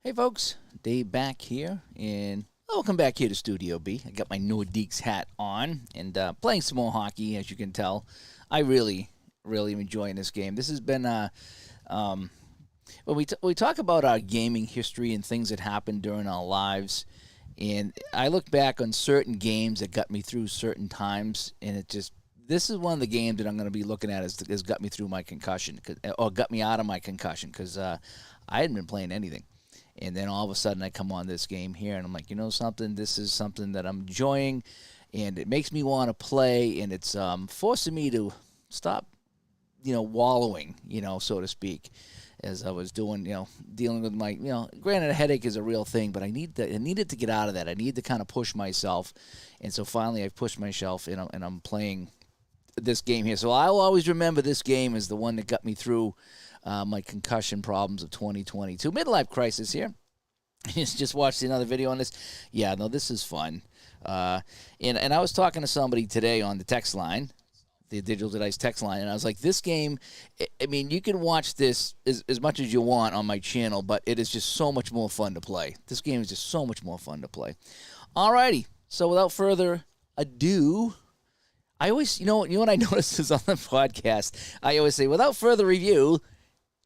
Hey folks, Dave back here, and welcome back here to Studio B. I got my Nordiques hat on and playing some more hockey, as you can tell. I really am enjoying this game. This has been um, when we talk about our gaming history and things that happened during our lives, and I look back on certain games that got me through certain times, and this is one of the games that I'm going to be looking at as got me through my concussion, or got me out of my concussion, because I hadn't been playing anything. And then all of a sudden I come on this game here, and I'm like, you know something? This is something that I'm enjoying, and it makes me want to play, and it's forcing me to stop, wallowing, so to speak, as I was doing, dealing with my, granted a headache is a real thing, but I needed to get out of that. I need to kind of push myself, and so finally I've pushed myself, and I'm playing this game here. So I'll always remember this game as the one that got me through my concussion problems of 2022. Midlife crisis here. Just watched another video on this. Yeah, no, this is fun. And I was talking to somebody today on the text line, the Digital Dice text line, and I was like, this game, I mean, you can watch this as much as you want on my channel, but it is just so much more fun to play. This game is just so much more fun to play. Alrighty, so without further ado, I always, what I notice is on the podcast, I always say, without further review.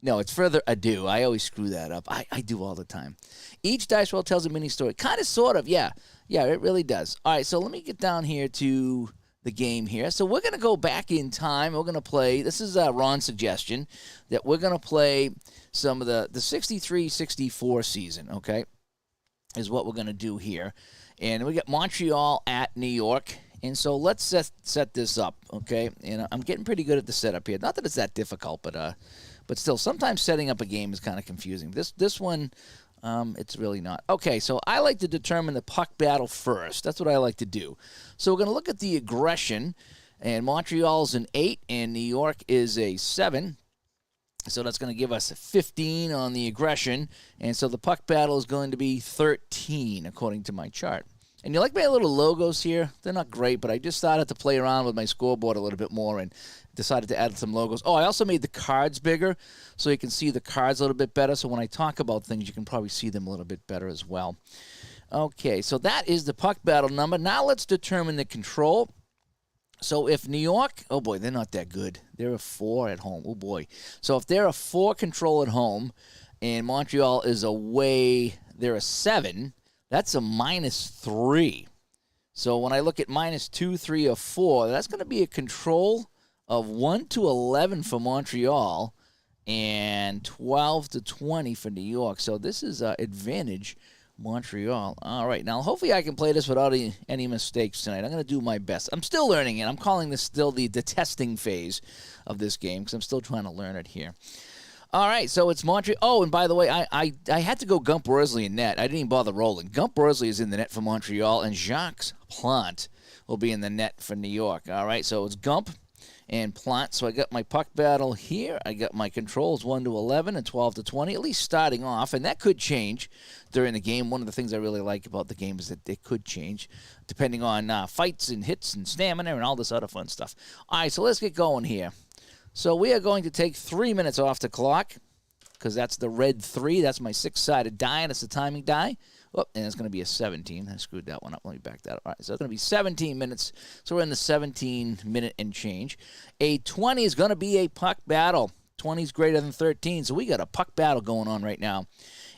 No, it's further ado. I always screw that up. I do all the time. Each dice roll tells a mini story. Kind of, sort of, yeah. Yeah, it really does. All right, so let me get down here to the game here. So we're going to go back in time. We're going to play, this is Ron's suggestion, that we're going to play some of the 63-64 season, okay, is what we're going to do here. And we got Montreal at New York. And so let's set this up, okay? And I'm getting pretty good at the setup here. Not that it's that difficult, but still, sometimes setting up a game is kind of confusing. This one, it's really not. Okay, so I like to determine the puck battle first. That's what I like to do. So we're going to look at the aggression, and Montreal's an 8, and New York is a 7. So that's going to give us a 15 on the aggression, and so the puck battle is going to be 13, according to my chart. And you like my little logos here? They're not great, but I just started to play around with my scoreboard a little bit more and decided to add some logos. Oh, I also made the cards bigger so you can see the cards a little bit better. So when I talk about things, you can probably see them a little bit better as well. Okay, so that is the puck battle number. Now let's determine the control. So if New York, oh boy, they're not that good. They're a 4 at home. Oh boy. So if they're a 4 control at home and Montreal is away, they're a 7. That's a -3. So when I look at -2, 3, or 4, that's going to be a control of 1 to 11 for Montreal and 12 to 20 for New York. So this is advantage Montreal. All right, now hopefully I can play this without any mistakes tonight. I'm going to do my best. I'm still learning it. I'm calling this still the testing phase of this game because I'm still trying to learn it here. All right, so it's Montreal. Oh, and by the way, I had to go Gump Worsley in net. I didn't even bother rolling. Gump Worsley is in the net for Montreal, and Jacques Plante will be in the net for New York. All right, so it's Gump and Plante. So I got my puck battle here. I got my controls 1 to 11 and 12 to 20, at least starting off, and that could change during the game. One of the things I really like about the game is that it could change depending on fights and hits and stamina and all this other fun stuff. All right, so let's get going here. So we are going to take 3 minutes off the clock because that's the red 3. That's my 6-sided die, and it's the timing die. Oh, and it's going to be a 17. I screwed that one up. Let me back that up. All right, so it's going to be 17 minutes. So we're in the 17-minute and change. A 20 is going to be a puck battle. 20 is greater than 13, so we got a puck battle going on right now.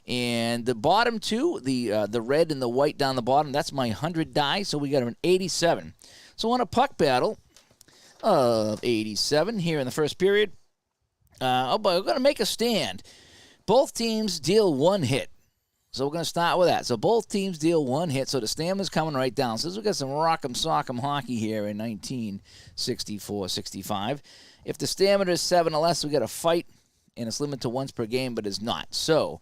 And the bottom two, the red and the white down the bottom, that's my 100 die, so we got an 87. So on a puck battle of 87 here in the first period. Oh boy, we're going to make a stand. Both teams deal 1 hit. So we're going to start with that. So both teams deal 1 hit. So the stamina's coming right down. So we've got some rock'em sock'em hockey here in 1964-65. If the stamina is 7 or less, we got a fight, and it's limited to once per game, but it's not. So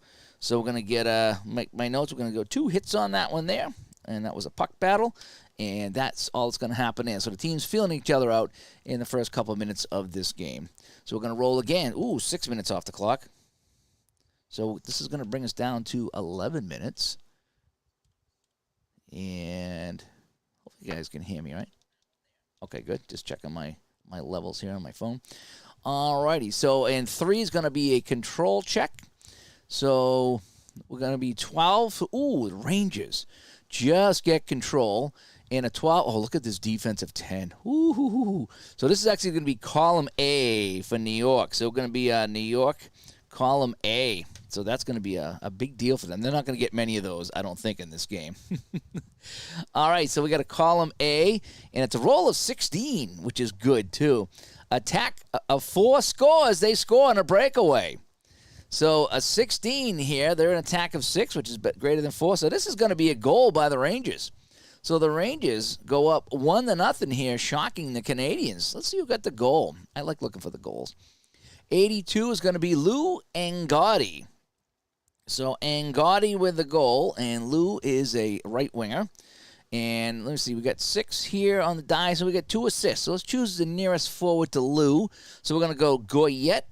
we're going to get my notes. We're going to go 2 hits on that one there, and that was a puck battle. And that's all that's going to happen in. So the team's feeling each other out in the first couple of minutes of this game. So we're going to roll again. Ooh, 6 minutes off the clock. So this is going to bring us down to 11 minutes. And hopefully you guys can hear me, right? Okay, good. Just checking my levels here on my phone. All righty. So, and 3 is going to be a control check. So We're going to be 12. Ooh, the Rangers just get control. And a 12. Oh, look at this defensive 10. Ooh. So this is actually going to be column A for New York. So we're going to be New York, column A. So that's going to be a big deal for them. They're not going to get many of those, I don't think, in this game. All right, so we got a column A, and it's a roll of 16, which is good, too. Attack of 4 scores. They score on a breakaway. So a 16 here. They're an attack of 6, which is greater than 4. So this is going to be a goal by the Rangers. So the Rangers go up 1-0 here, shocking the Canadians. Let's see who got the goal. I like looking for the goals. 82 is going to be Lou Angotti. So Angotti with the goal, and Lou is a right winger. And let me see, we got 6 here on the die, so we got 2 assists. So let's choose the nearest forward to Lou. So we're going to go Goyette,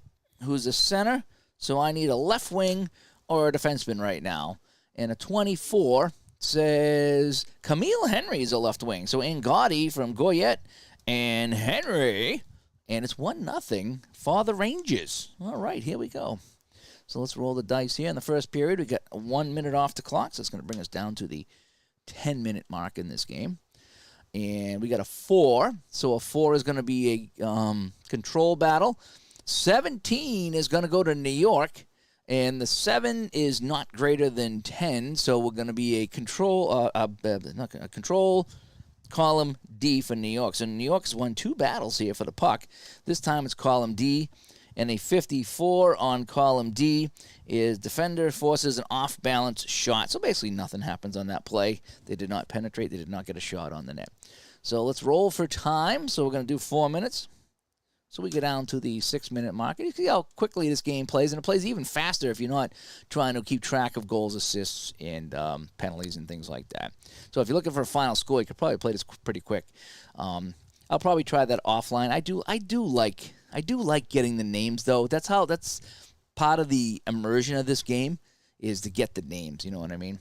who's a center. So I need a left wing or a defenseman right now. And a 24 says Camille Henry is a left wing. So Angotti from Goyette and Henry. And it's 1-0 for the Rangers. All right, here we go. So let's roll the dice here. In the first period, we got 1 minute off the clock. So it's going to bring us down to the 10-minute mark in this game. And we got a 4. So a 4 is going to be a control battle. 17 is going to go to New York. And the 7 is not greater than 10. So we're going to be a control, control column D for New York. So New York's won 2 battles here for the puck. This time it's column D. And a 54 on column D is defender forces an off-balance shot. So basically nothing happens on that play. They did not penetrate. They did not get a shot on the net. So let's roll for time. So we're going to do 4 minutes. So we go down to the 6-minute mark. And you see how quickly this game plays. And it plays even faster if you're not trying to keep track of goals, assists, and penalties and things like that. So if you're looking for a final score, you could probably play this pretty quick. I'll probably try that offline. I do like getting the names, though. That's part of the immersion of this game is to get the names. You know what I mean?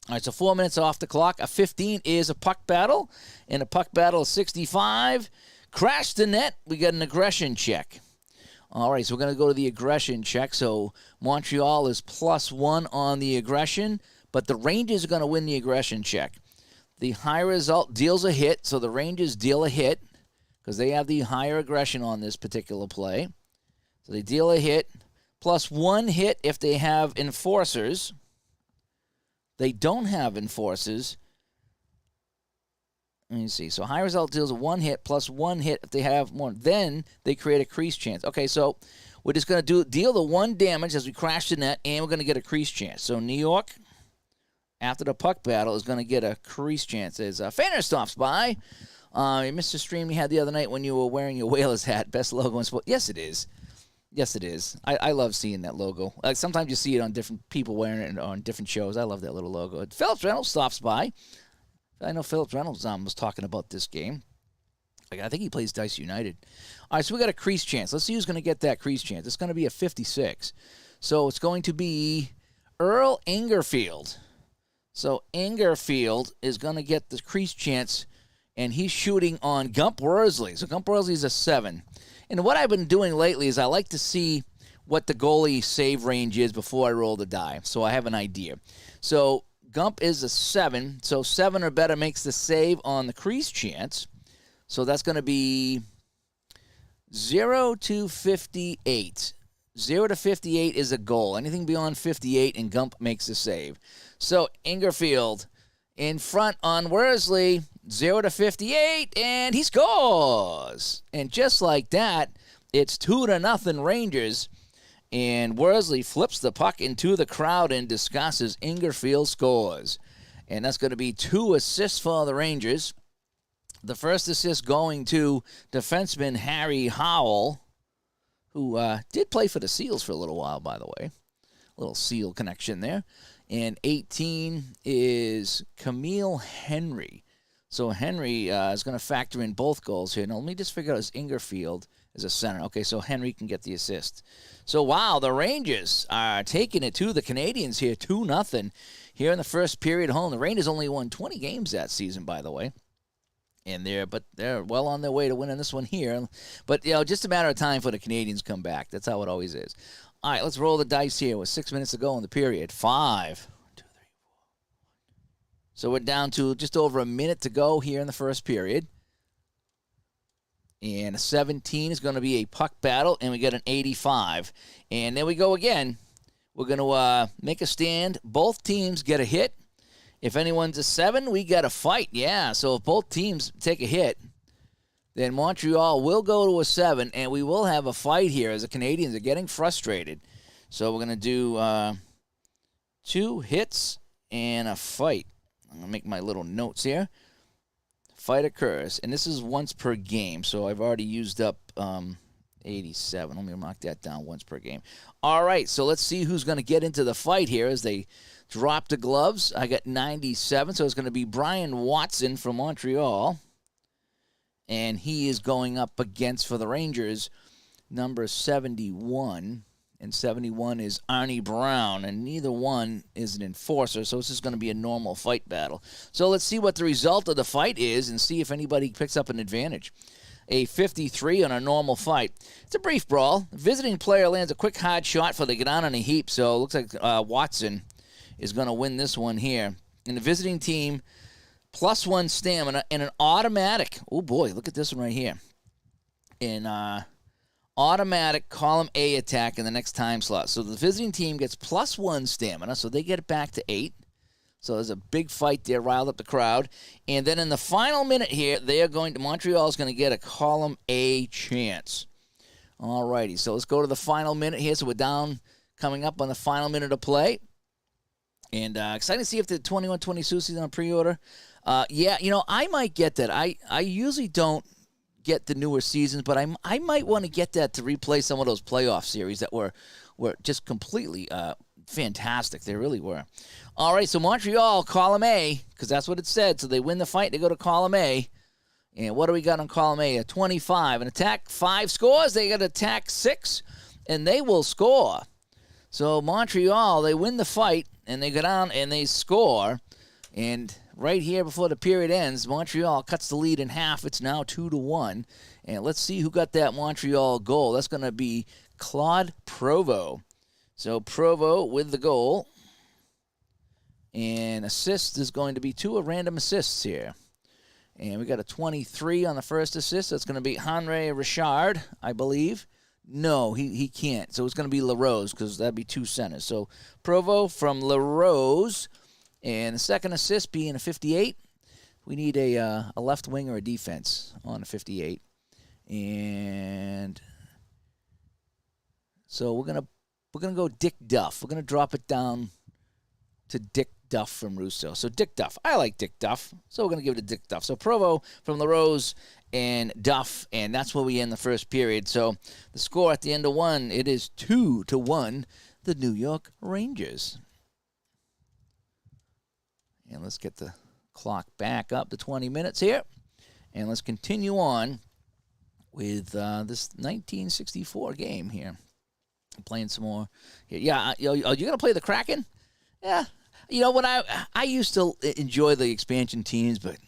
All right, so 4 minutes off the clock. A 15 is a puck battle. And a puck battle is 65. Crash the net. We got an aggression check. All right, so we're going to go to the aggression check. So Montreal is +1 on the aggression, but the Rangers are going to win the aggression check. The high result deals a hit, so the Rangers deal a hit because they have the higher aggression on this particular play. So they deal a hit, +1 hit if they have enforcers. They don't have enforcers. Let me see. So high result deals a 1 hit, +1 hit if they have more. Then they create a crease chance. Okay, so we're just going to deal the 1 damage as we crash the net, and we're going to get a crease chance. So New York, after the puck battle, is going to get a crease chance. As Fanner stops by. You missed a stream you had the other night when you were wearing your Whalers hat. Best logo in sport. Yes, it is. Yes, it is. I love seeing that logo. Sometimes you see it on different people wearing it on different shows. I love that little logo. Phillips Reynolds stops by. I know Phillips Reynolds was talking about this game. I think he plays Dice United. All right, so we got a crease chance. Let's see who's going to get that crease chance. It's going to be a 56. So it's going to be Earl Ingerfield. So Ingerfield is going to get the crease chance, and he's shooting on Gump Worsley. So Gump Worsley is a 7. And what I've been doing lately is I like to see what the goalie save range is before I roll the die, so I have an idea. So Gump is a 7, so 7 or better makes the save on the crease chance. So that's going to be 0 to 58. 0 to 58 is a goal. Anything beyond 58, and Gump makes the save. So Ingerfield in front on Worsley, 0 to 58, and he scores. And just like that, it's 2-0 Rangers. And Worsley flips the puck into the crowd and discusses. Ingerfield scores. And that's going to be 2 assists for the Rangers. The first assist going to defenseman Harry Howell, who did play for the Seals for a little while, by the way. A little Seal connection there. And 18 is Camille Henry. So Henry is going to factor in both goals here. Now, let me just figure out his Ingerfield is a center. Okay, so Henry can get the assist. So, wow, the Rangers are taking it to the Canadians here, 2-0 here in the first period home. The Rangers only won 20 games that season, by the way. And they're well on their way to winning this one here. But, just a matter of time for the Canadians to come back. That's how it always is. All right, let's roll the dice here with 6 minutes to go in the period. 5, 2, 3, 4. So we're down to just over a minute to go here in the first period. And a 17 is going to be a puck battle, and we get an 85. And there we go again. We're going to make a stand. Both teams get a hit. If anyone's a 7, we got a fight. Yeah, so if both teams take a hit, then Montreal will go to a 7, and we will have a fight here as the Canadians are getting frustrated. So we're going to do 2 hits and a fight. I'm going to make my little notes here. Fight occurs, and this is once per game, so I've already used up 87. Let me mark that down, once per game. All right, so let's see who's going to get into the fight here as they drop the gloves. I got 97, so it's going to be Brian Watson from Montreal, and he is going up against, for the Rangers, number 71. And 71 is Arnie Brown, and neither one is an enforcer, so this is going to be a normal fight battle. So let's see what the result of the fight is and see if anybody picks up an advantage. A 53 on a normal fight. It's a brief brawl. The visiting player lands a quick, hard shot for they get on a heap, so it looks like Watson is going to win this one here. And the visiting team, +1 stamina and an automatic. Oh, boy, look at this one right here. In automatic column A attack in the next time slot. So the visiting team gets +1 stamina, so they get it back to 8. So there's a big fight there, riled up the crowd. And then in the final minute here, Montreal is going to get a column A chance. All righty, so let's go to the final minute here. So we're down, coming up on the final minute of play. And excited to see if the 21-20 Susie's on pre-order. Yeah, I might get that. I usually don't get the newer seasons, but I might want to get that to replay some of those playoff series that were just completely fantastic. They really were. All right, so Montreal, column A, because that's what it said. So they win the fight, they go to column A. And what do we got on column A? A 25. An attack 5 scores. They got attack 6, and they will score. So Montreal, they win the fight, and they go down and they score. And right here before the period ends, Montreal cuts the lead in half. It's now 2-1. And let's see who got that Montreal goal. That's going to be Claude Provo. So Provo with the goal. And assist is going to be 2 random assists here. And we got a 23 on the first assist. That's going to be Henri Richard, I believe. No, he can't. So it's going to be LaRose because that'd be 2 centers. So Provo from LaRose. And the second assist being a 58. We need a left wing or a defense on a 58. And so we're gonna go Dick Duff. We're gonna drop it down to Dick Duff from Russo. So Dick Duff. I like Dick Duff. So we're gonna give it to Dick Duff. So Provo from LaRose and Duff, and that's where we end the first period. So the score at the end of one, it is 2-1, the New York Rangers. And let's get the clock back up to 20 minutes here. And let's continue on with this 1964 game here. Playing some more. Yeah, you're going to play the Kraken? Yeah. When I used to enjoy the expansion teams, but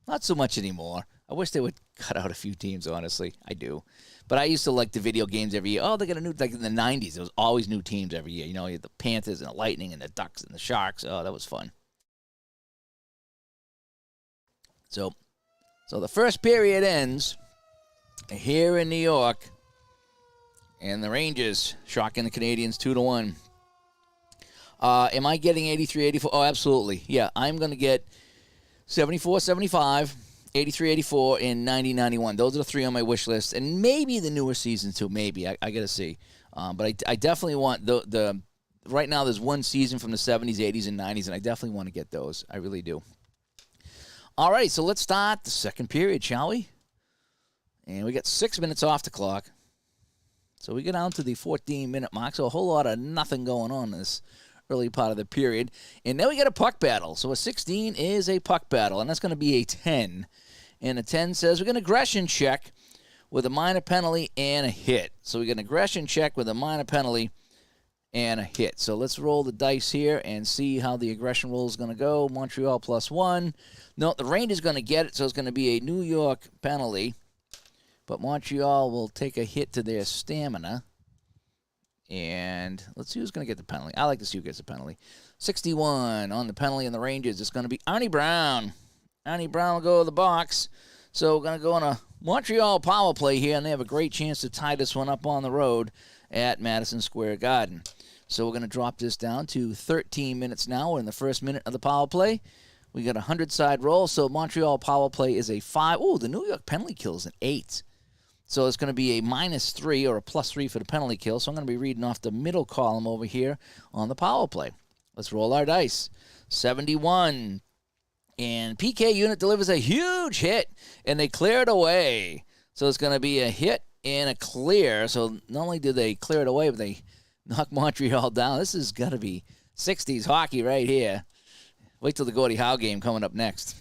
not so much anymore. I wish they would cut out a few teams, honestly. I do. But I used to like the video games every year. Oh, they got a new, like in the 90s, there was always new teams every year. You had the Panthers and the Lightning and the Ducks and the Sharks. Oh, that was fun. So the first period ends here in New York, and the Rangers shocking the Canadians 2-1. Am I getting 83, 84? Oh, absolutely. Yeah, I'm going to get 74, 75, 83, 84, and 90, 91. Those are the 3 on my wish list, and maybe the newer season too. Maybe I got to see, but I definitely want the. Right now, there's one season from the 70s, 80s, and 90s, and I definitely want to get those. I really do. All right, so let's start the second period, shall we? And we got 6 minutes off the clock. So we get down to the 14-minute mark, so a whole lot of nothing going on in this early part of the period. And then we get a puck battle. So a 16 is a puck battle, and that's going to be a 10. And a 10 says we're going to aggression check with a minor penalty and a hit. So we get an aggression check with a minor penalty and a hit. So let's roll the dice here and see how the aggression roll is going to go. Montreal +1. No, the Rangers going to get it, so it's going to be a New York penalty. But Montreal will take a hit to their stamina. And let's see who's going to get the penalty. I like to see who gets the penalty. 61 on the penalty in the Rangers. It's going to be Arnie Brown. Arnie Brown will go to the box. So we're going to go on a Montreal power play here, and they have a great chance to tie this one up on the road at Madison Square Garden. So we're going to drop this down to 13 minutes now. We're in the first minute of the power play. We got a 100-side roll, so Montreal power play is a 5. Oh, the New York penalty kill is an 8. So it's going to be a -3 or a +3 for the penalty kill. So I'm going to be reading off the middle column over here on the power play. Let's roll our dice. 71. And PK unit delivers a huge hit, and they clear it away. So it's going to be a hit and a clear. So not only did they clear it away, but they knock Montreal down. This is going to be 60s hockey right here. Wait till the Gordie Howe game coming up next.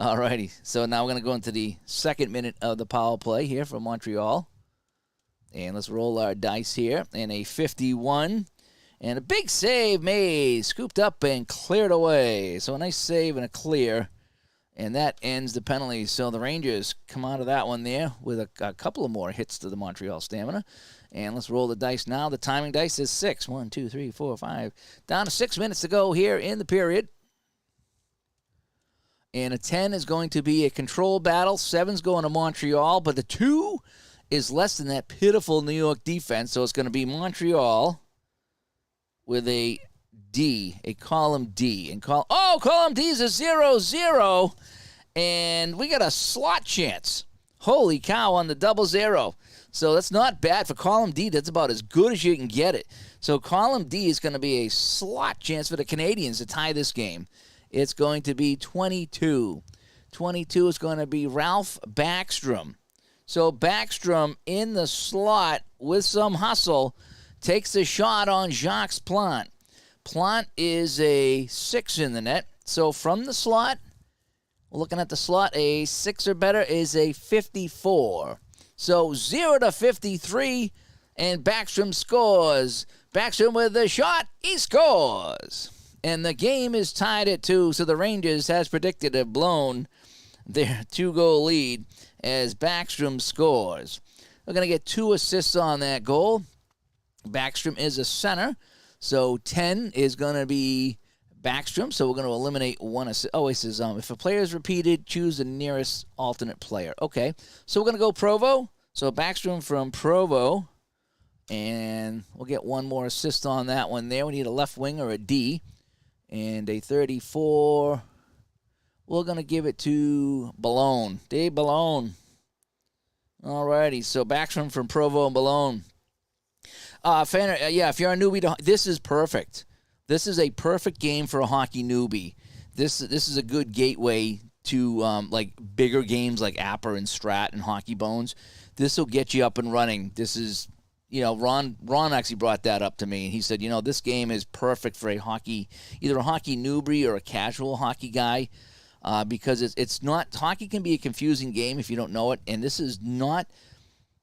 All righty. So now we're going to go into the second minute of the power play here for Montreal. And let's roll our dice here. And a 51. And a big save made. Scooped up and cleared away. So a nice save and a clear. And that ends the penalty. So the Rangers come out of that one there with a couple of more hits to the Montreal stamina. And let's roll the dice now. The timing dice is 6. 1, 2, 3, 4, 5. Down to 6 minutes to go here in the period. And a 10 is going to be a control battle. 7's going to Montreal. But the 2 is less than that pitiful New York defense. So it's going to be Montreal with a D, a column D. And column D is a 0-0. And we got a slot chance. Holy cow on the 0-0. So that's not bad for column D. That's about as good as you can get it. So column D is going to be a slot chance for the Canadians to tie this game. It's going to be 22. 22 is going to be Ralph Backstrom. So Backstrom in the slot with some hustle takes a shot on Jacques Plante. Plante is a 6 in the net. So from the slot, looking at the slot, a 6 or better is a 54. So 0-53, and Backstrom scores. Backstrom with the shot, he scores. And the game is tied at 2, so the Rangers, as predicted, have blown their 2-goal lead as Backstrom scores. We're going to get 2 assists on that goal. Backstrom is a center, so 10 is going to be Backstrom, so we're going to eliminate 1 assist. Oh, it says, if a player is repeated, choose the nearest alternate player. Okay, so we're going to go Provo. So Backstrom from Provo, and we'll get 1 more assist on that one there. We need a left wing or a D. And a 34, we're going to give it to Ballone. Dave Ballone. All righty, so Backstrom from Provo and Ballone. If you're a newbie, this is perfect. This is a perfect game for a hockey newbie. This is a good gateway to like bigger games like Apper and Strat and Hockey Bones. This will get you up and running. This is... Ron actually brought that up to me, and he said, this game is perfect for either a hockey newbie or a casual hockey guy, because it's not, hockey can be a confusing game if you don't know it, and this is not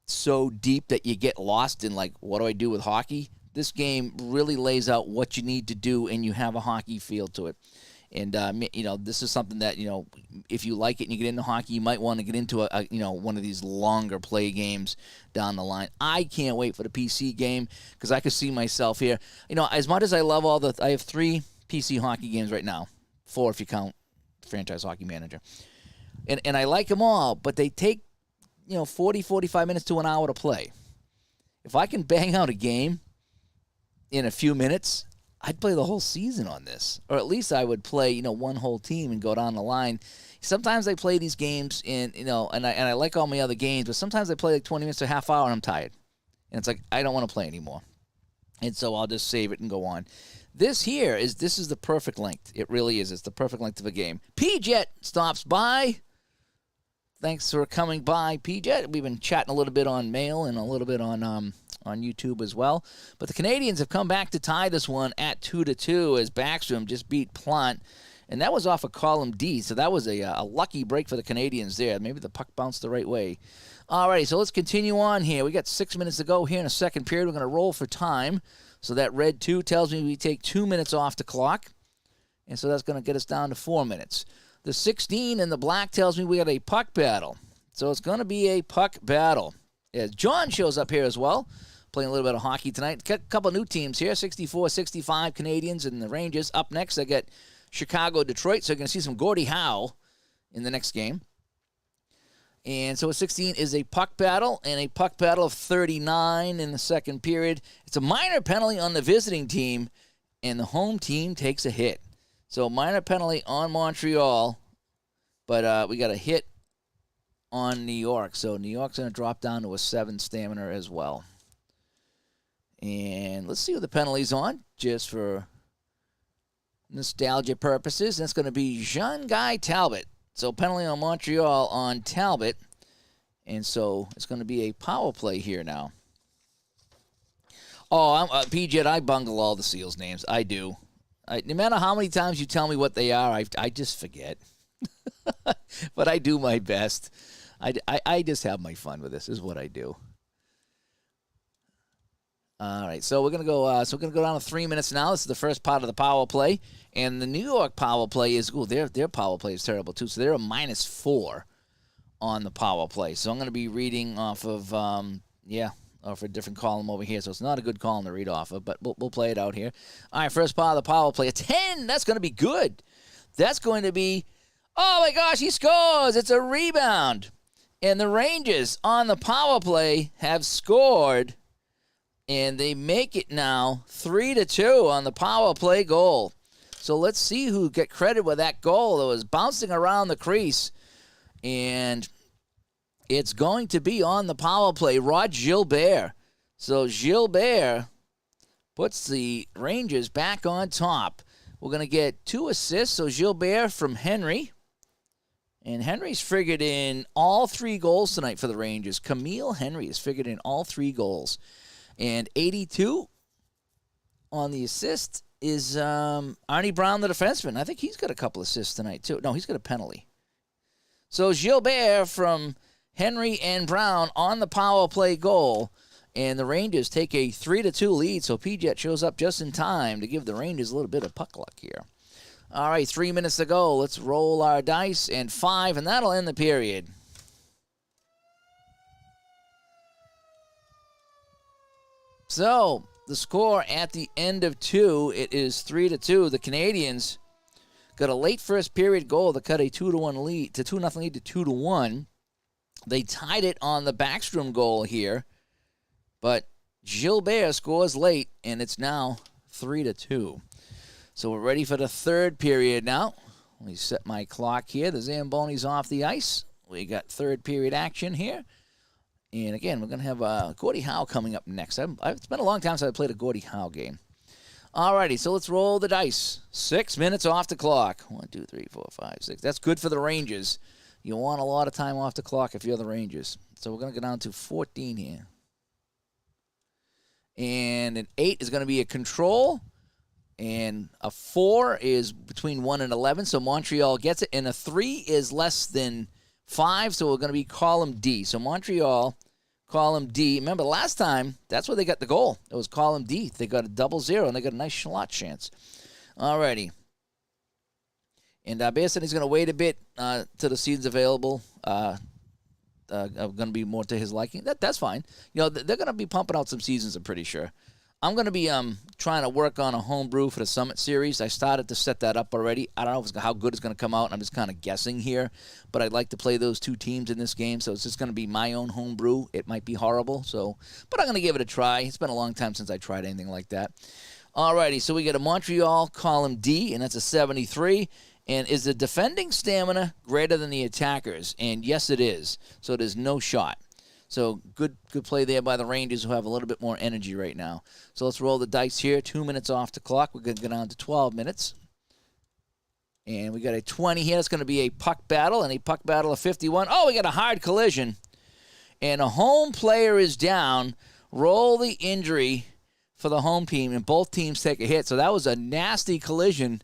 so deep that you get lost in, like, what do I do with hockey? This game really lays out what you need to do, and you have a hockey feel to it. And, this is something that, if you like it and you get into hockey, you might want to get into one of these longer play games down the line. I can't wait for the PC game because I could see myself here. As much as I love I have 3 PC hockey games right now, 4 if you count Franchise Hockey Manager. And I like them all, but they take, 40, 45 minutes to an hour to play. If I can bang out a game in a few minutes, I'd play the whole season on this. Or at least I would play, one whole team and go down the line. Sometimes I play these games and I like all my other games, but sometimes I play like 20 minutes to a half hour and I'm tired. And it's like, I don't want to play anymore. And so I'll just save it and go on. This is the perfect length. It really is. It's the perfect length of a game. P-Jet stops by. Thanks for coming by, P-Jet. We've been chatting a little bit on mail and a little bit on YouTube as well. But the Canadians have come back to tie this one at 2-2 as Backstrom just beat Plante. And that was off of column D, so that was a lucky break for the Canadians there. Maybe the puck bounced the right way. All right, so let's continue on here. We got 6 minutes to go here in a second period. We're going to roll for time. So that red 2 tells me we take 2 minutes off the clock. And so that's going to get us down to 4 minutes. The 16 in the black tells me we got a puck battle. So it's going to be a puck battle. As John shows up here as well. playing a little bit of hockey tonight. Got a couple new teams here, 64-65 Canadians and the Rangers. Up next, I got Chicago-Detroit, so you're going to see some Gordie Howe in the next game. And so 16 is a puck battle, and a puck battle of 39 in the second period. It's a minor penalty on the visiting team, and the home team takes a hit. So minor penalty on Montreal, but we got a hit on New York. So New York's going to drop down to a 7 stamina as well. And let's see what the penalty's on, just for nostalgia purposes. That's going to be Jean-Guy Talbot. So penalty on Montreal on Talbot. And so it's going to be a power play here now. Oh, PJ, I bungle all the Seals names. I do. No matter how many times you tell me what they are, I just forget. But I do my best. I just have my fun with this. Is what I do. All right, so we're gonna go. So we're gonna go down to 3 minutes now. This is the first part of the power play, and the New York power play is their power play is terrible too. So they're a -4 on the power play. So I'm gonna be reading off of off a different column over here. So it's not a good column to read off of, but we'll play it out here. All right, first part of the power play, a 10. That's gonna be good. That's going to be. Oh my gosh, he scores! It's a rebound, and the Rangers on the power play have scored. And they make it now 3-2 on the power play goal. So let's see who get credit with that goal. It was bouncing around the crease. And it's going to be on the power play, Rod Gilbert. So Gilbert puts the Rangers back on top. We're going to get 2 assists. So Gilbert from Henry. And Henry's figured in all 3 goals tonight for the Rangers. Camille Henry has figured in all 3 goals. And 82 on the assist is Arnie Brown, the defenseman. I think he's got a couple assists tonight, too. No, he's got a penalty. So Gilbert from Henry and Brown on the power play goal. And the Rangers take a 3-2 lead. So P-Jet shows up just in time to give the Rangers a little bit of puck luck here. All right, 3 minutes to go. Let's roll our dice. And 5, and that'll end the period. So, the score at the end of 2, it is 3-2. The Canadians got a late first period goal that cut a 2-1 lead to 2-0 lead to 2-1. They tied it on the Backstrom goal here, but Gilbert scores late, and it's now 3-2. So we're ready for the third period now. Let me set my clock here. The Zamboni's off the ice. We got third period action here. And again, we're going to have Gordie Howe coming up next. It's been a long time since I played a Gordie Howe game. All righty, so let's roll the dice. 6 minutes off the clock. 1, 2, 3, 4, 5, 6. That's good for the Rangers. You want a lot of time off the clock if you're the Rangers. So we're going to go down to 14 here. And an 8 is going to be a control. And a 4 is between 1 and 11. So Montreal gets it. And a 3 is less than 5. So we're going to be column D. So Montreal, column D. Remember, last time, that's where they got the goal. It was column D. They got a 0-0, and they got a nice slot chance. All righty. And Bear said he's going to wait a bit till the seed's available. Going to be more to his liking. That's fine. You know, they're going to be pumping out some seasons, I'm pretty sure. I'm going to be trying to work on a homebrew for the Summit Series. I started to set that up already. I don't know how good it's going to come out. I'm just kind of guessing here. But I'd like to play those 2 teams in this game, so it's just going to be my own homebrew. It might be horrible, but I'm going to give it a try. It's been a long time since I tried anything like that. All righty, so we get a Montreal column D, and that's a 73. And is the defending stamina greater than the attackers? And yes, it is. So there's no shot. So good play there by the Rangers, who have a little bit more energy right now. So let's roll the dice here. 2 minutes off the clock. We're going to go down to 12 minutes. And we got a 20 here. It's going to be a puck battle, and a puck battle of 51. Oh, we got a hard collision. And a home player is down. Roll the injury for the home team, and both teams take a hit. So that was a nasty collision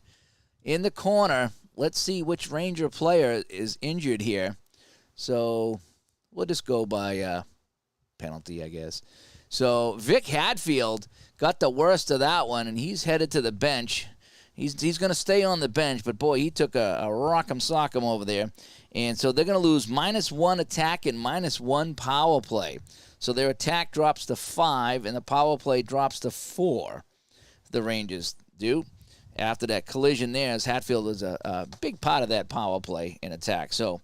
in the corner. Let's see which Ranger player is injured here. So we'll just go by penalty, I guess. So Vic Hadfield got the worst of that one, and he's headed to the bench. He's going to stay on the bench, but, boy, he took a rock'em sock'em over there. And so they're going to lose -1 attack and -1 power play. So their attack drops to 5, and the power play drops to 4. The Rangers do. After that collision there, as Hatfield is a big part of that power play in attack. So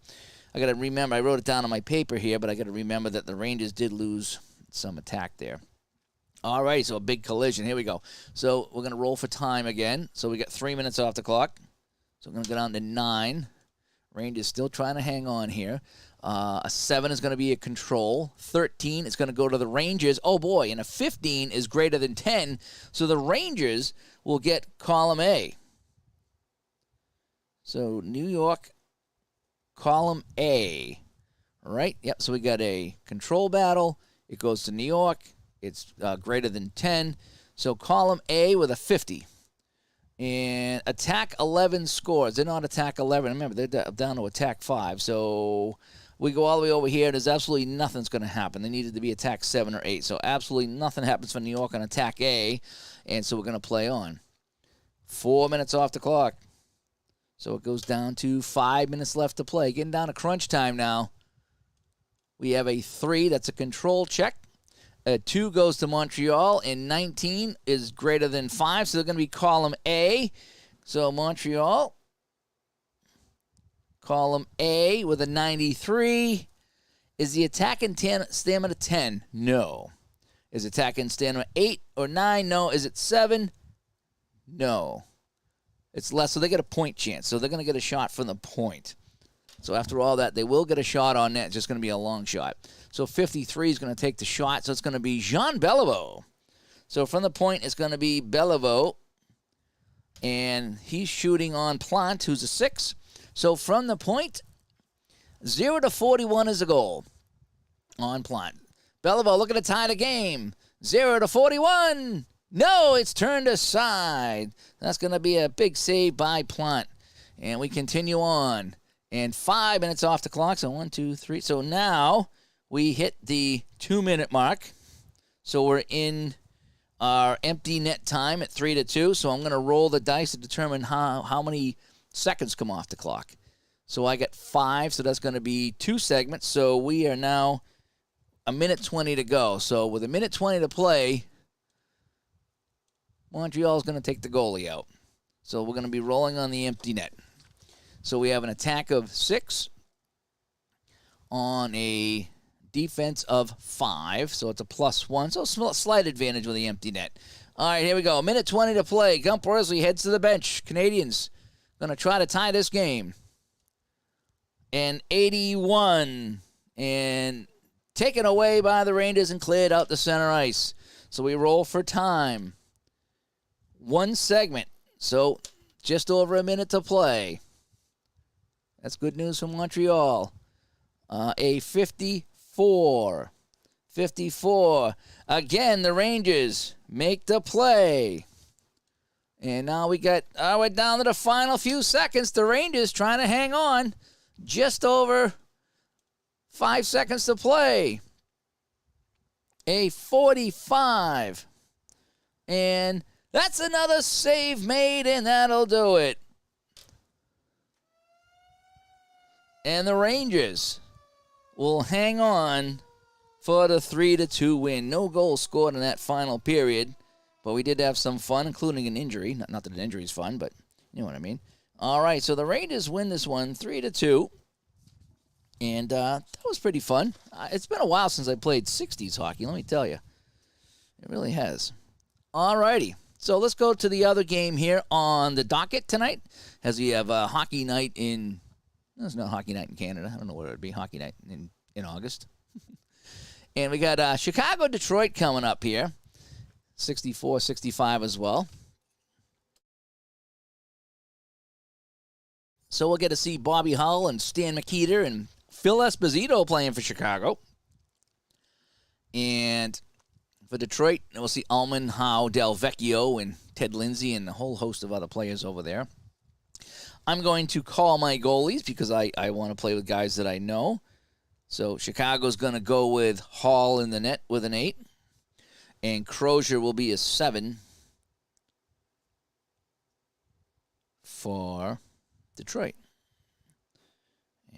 I got to remember, I wrote it down on my paper here, but I got to remember that the Rangers did lose some attack there. All right, so a big collision. Here we go. So we're going to roll for time again. So we got 3 minutes off the clock. So we're going to go down to 9. Rangers still trying to hang on here. A 7 is going to be a control. 13 is going to go to the Rangers. Oh, boy, and a 15 is greater than 10. So the Rangers will get column A. So New York, column A. All right, yep, so we got a control battle. It goes to New York. It's greater than 10. So column A with a 50. And attack 11 scores. They're not attack 11. Remember, they're down to attack 5. So we go all the way over here. There's absolutely nothing's going to happen. They needed to be attack 7 or 8. So absolutely nothing happens for New York on attack A. And so we're going to play on. 4 minutes off the clock. So it goes down to 5 minutes left to play. Getting down to crunch time now. We have a 3. That's a control check. A 2 goes to Montreal, and 19 is greater than 5, so they're going to be column A. So Montreal, column A with a 93. Is the attacking stamina 10? No. Is attacking stamina 8 or 9? No. Is it 7? No. It's less, so they get a point chance. So they're going to get a shot from the point. So after all that, they will get a shot on net. It's just going to be a long shot. So 53 is going to take the shot. So it's going to be Jean Beliveau. So from the point, it's going to be Beliveau. And he's shooting on Plant, who's a 6. So from the point, 0 to 41 is a goal on Plant. Beliveau looking to tie the game. 0 to 41. No, it's turned aside. That's going to be a big save by Plant. And we continue on. And 5 minutes off the clock. So 1, 2, 3. So now we hit the 2-minute mark. So we're in our empty net time at 3 to 2. So I'm going to roll the dice to determine how many seconds come off the clock. So I get 5. So that's going to be 2 segments. So we are now a minute 20 to go. So with a minute 20 to play, Montreal is going to take the goalie out. So we're going to be rolling on the empty net. So we have an attack of 6 on a defense of 5. So it's a +1. So slight advantage with the empty net. All right, here we go. A minute 20 to play. Gump Worsley heads to the bench. Canadians going to try to tie this game. And 81. And taken away by the Rangers and cleared out the center ice. So we roll for time. 1 segment. So just over a minute to play. That's good news from Montreal. A 54. 54. Again, the Rangers make the play. And now we're down to the final few seconds. The Rangers trying to hang on. Just over 5 seconds to play. A 45. And that's another save made, and that'll do it. And the Rangers will hang on for the 3 to 2 win. No goals scored in that final period, but we did have some fun, including an injury. Not that an injury is fun, but you know what I mean. All right, so the Rangers win this one 3 to 2. And that was pretty fun. It's been a while since I played 60s hockey, let me tell you. It really has. All righty. So let's go to the other game here on the docket tonight, as we have a hockey night in... There's no hockey night in Canada. I don't know what it would be. Hockey night in August. And we got Chicago-Detroit coming up here. 64-65 as well. So we'll get to see Bobby Hull and Stan Mikita and Phil Esposito playing for Chicago. And for Detroit, we'll see Ullman, Howe, Del Vecchio, and Ted Lindsay, and a whole host of other players over there. I'm going to call my goalies because I want to play with guys that I know. So Chicago's going to go with Hall in the net with an 8. And Crozier will be a 7 for Detroit.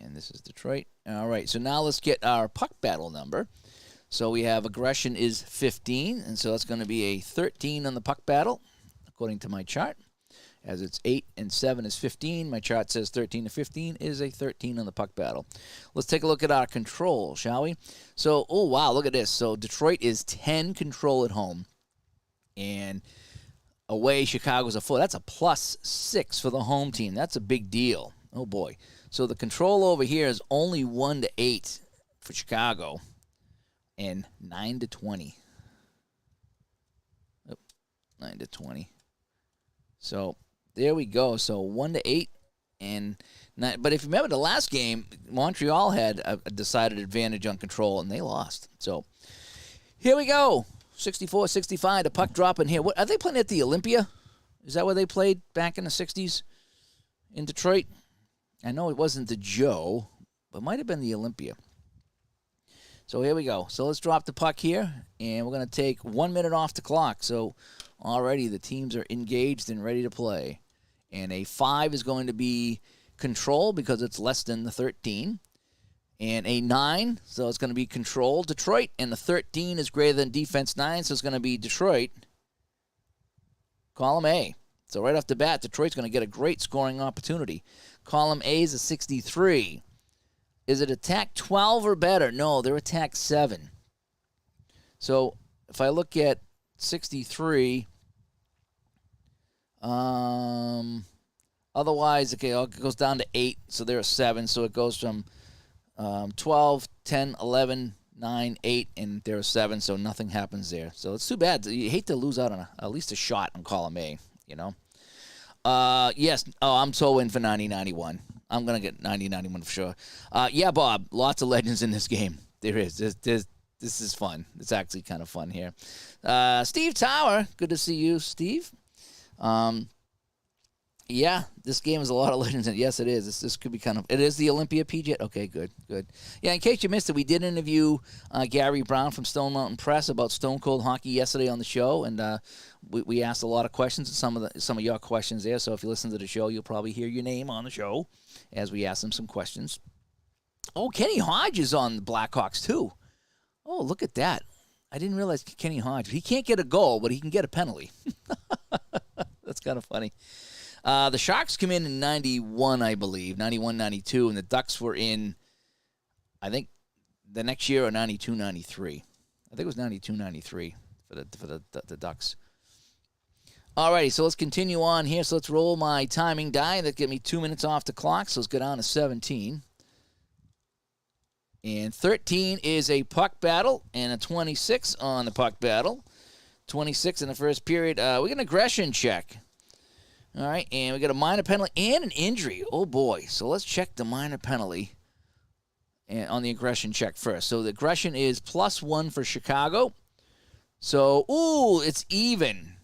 And this is Detroit. All right, so now let's get our puck battle number. So we have aggression is 15, and so that's going to be a 13 on the puck battle, according to my chart. As it's 8 and 7 is 15. My chart says 13 to 15 is a 13 on the puck battle. Let's take a look at our control, shall we? So, oh, wow, look at this. So Detroit is 10 control at home. And away, Chicago's a 4. That's a +6 for the home team. That's a big deal. Oh, boy. So the control over here is only 1 to 8 for Chicago and 9 to 20. 9 to 20. So there we go. So 1 to 8, and 9. But if you remember the last game, Montreal had a decided advantage on control, and they lost. So here we go. 64-65. The puck drop in here. What are they playing at the Olympia? Is that where they played back in the 60s in Detroit? I know it wasn't the Joe, but it might have been the Olympia. So here we go. So let's drop the puck here, and we're going to take 1 minute off the clock. So already the teams are engaged and ready to play. And a 5 is going to be control because it's less than the 13. And a 9, so it's going to be control Detroit. And the 13 is greater than defense 9, so it's going to be Detroit. Column A. So right off the bat, Detroit's going to get a great scoring opportunity. Column A is a 63. Is it attack 12 or better? No, they're attack 7. So if I look at 63, otherwise, okay, it goes down to 8, so they're a 7. So it goes from 12, 10, 11, 9, 8, and they're a 7, so nothing happens there. So it's too bad. You hate to lose out on at least a shot on column A, you know. Yes. Oh, I'm so in for 90-91. I'm going to get 90-91 for sure. Yeah, Bob, lots of legends in this game. There is. This is fun. It's actually kind of fun here. Steve Tower, good to see you, Steve. Yeah, this game has a lot of legends in it. Yes, it is. This could be kind of... It is the Olympia PJ. Okay, good. Yeah, in case you missed it, we did interview Gary Brown from Stone Mountain Press about Stone Cold Hockey yesterday on the show, and we asked a lot of questions, and some of your questions there. So if you listen to the show, you'll probably hear your name on the show as we ask them some questions. Oh, Kenny Hodge is on the Blackhawks, too. Oh, look at that. I didn't realize Kenny Hodge. He can't get a goal, but he can get a penalty. That's kind of funny. The Sharks come in 91, I believe, 91, 92, and the Ducks were in, I think, the next year or 92, 93. I think it was 92, 93 for the Ducks. All righty, so let's continue on here. So let's roll my timing die. That get me 2 minutes off the clock, so let's go down to 17. And 13 is a puck battle, and a 26 on the puck battle. 26 in the first period. We get an aggression check. All right, and we got a minor penalty and an injury. Oh, boy. So let's check the minor penalty on the aggression check first. So the aggression is +1 for Chicago. So, ooh, it's even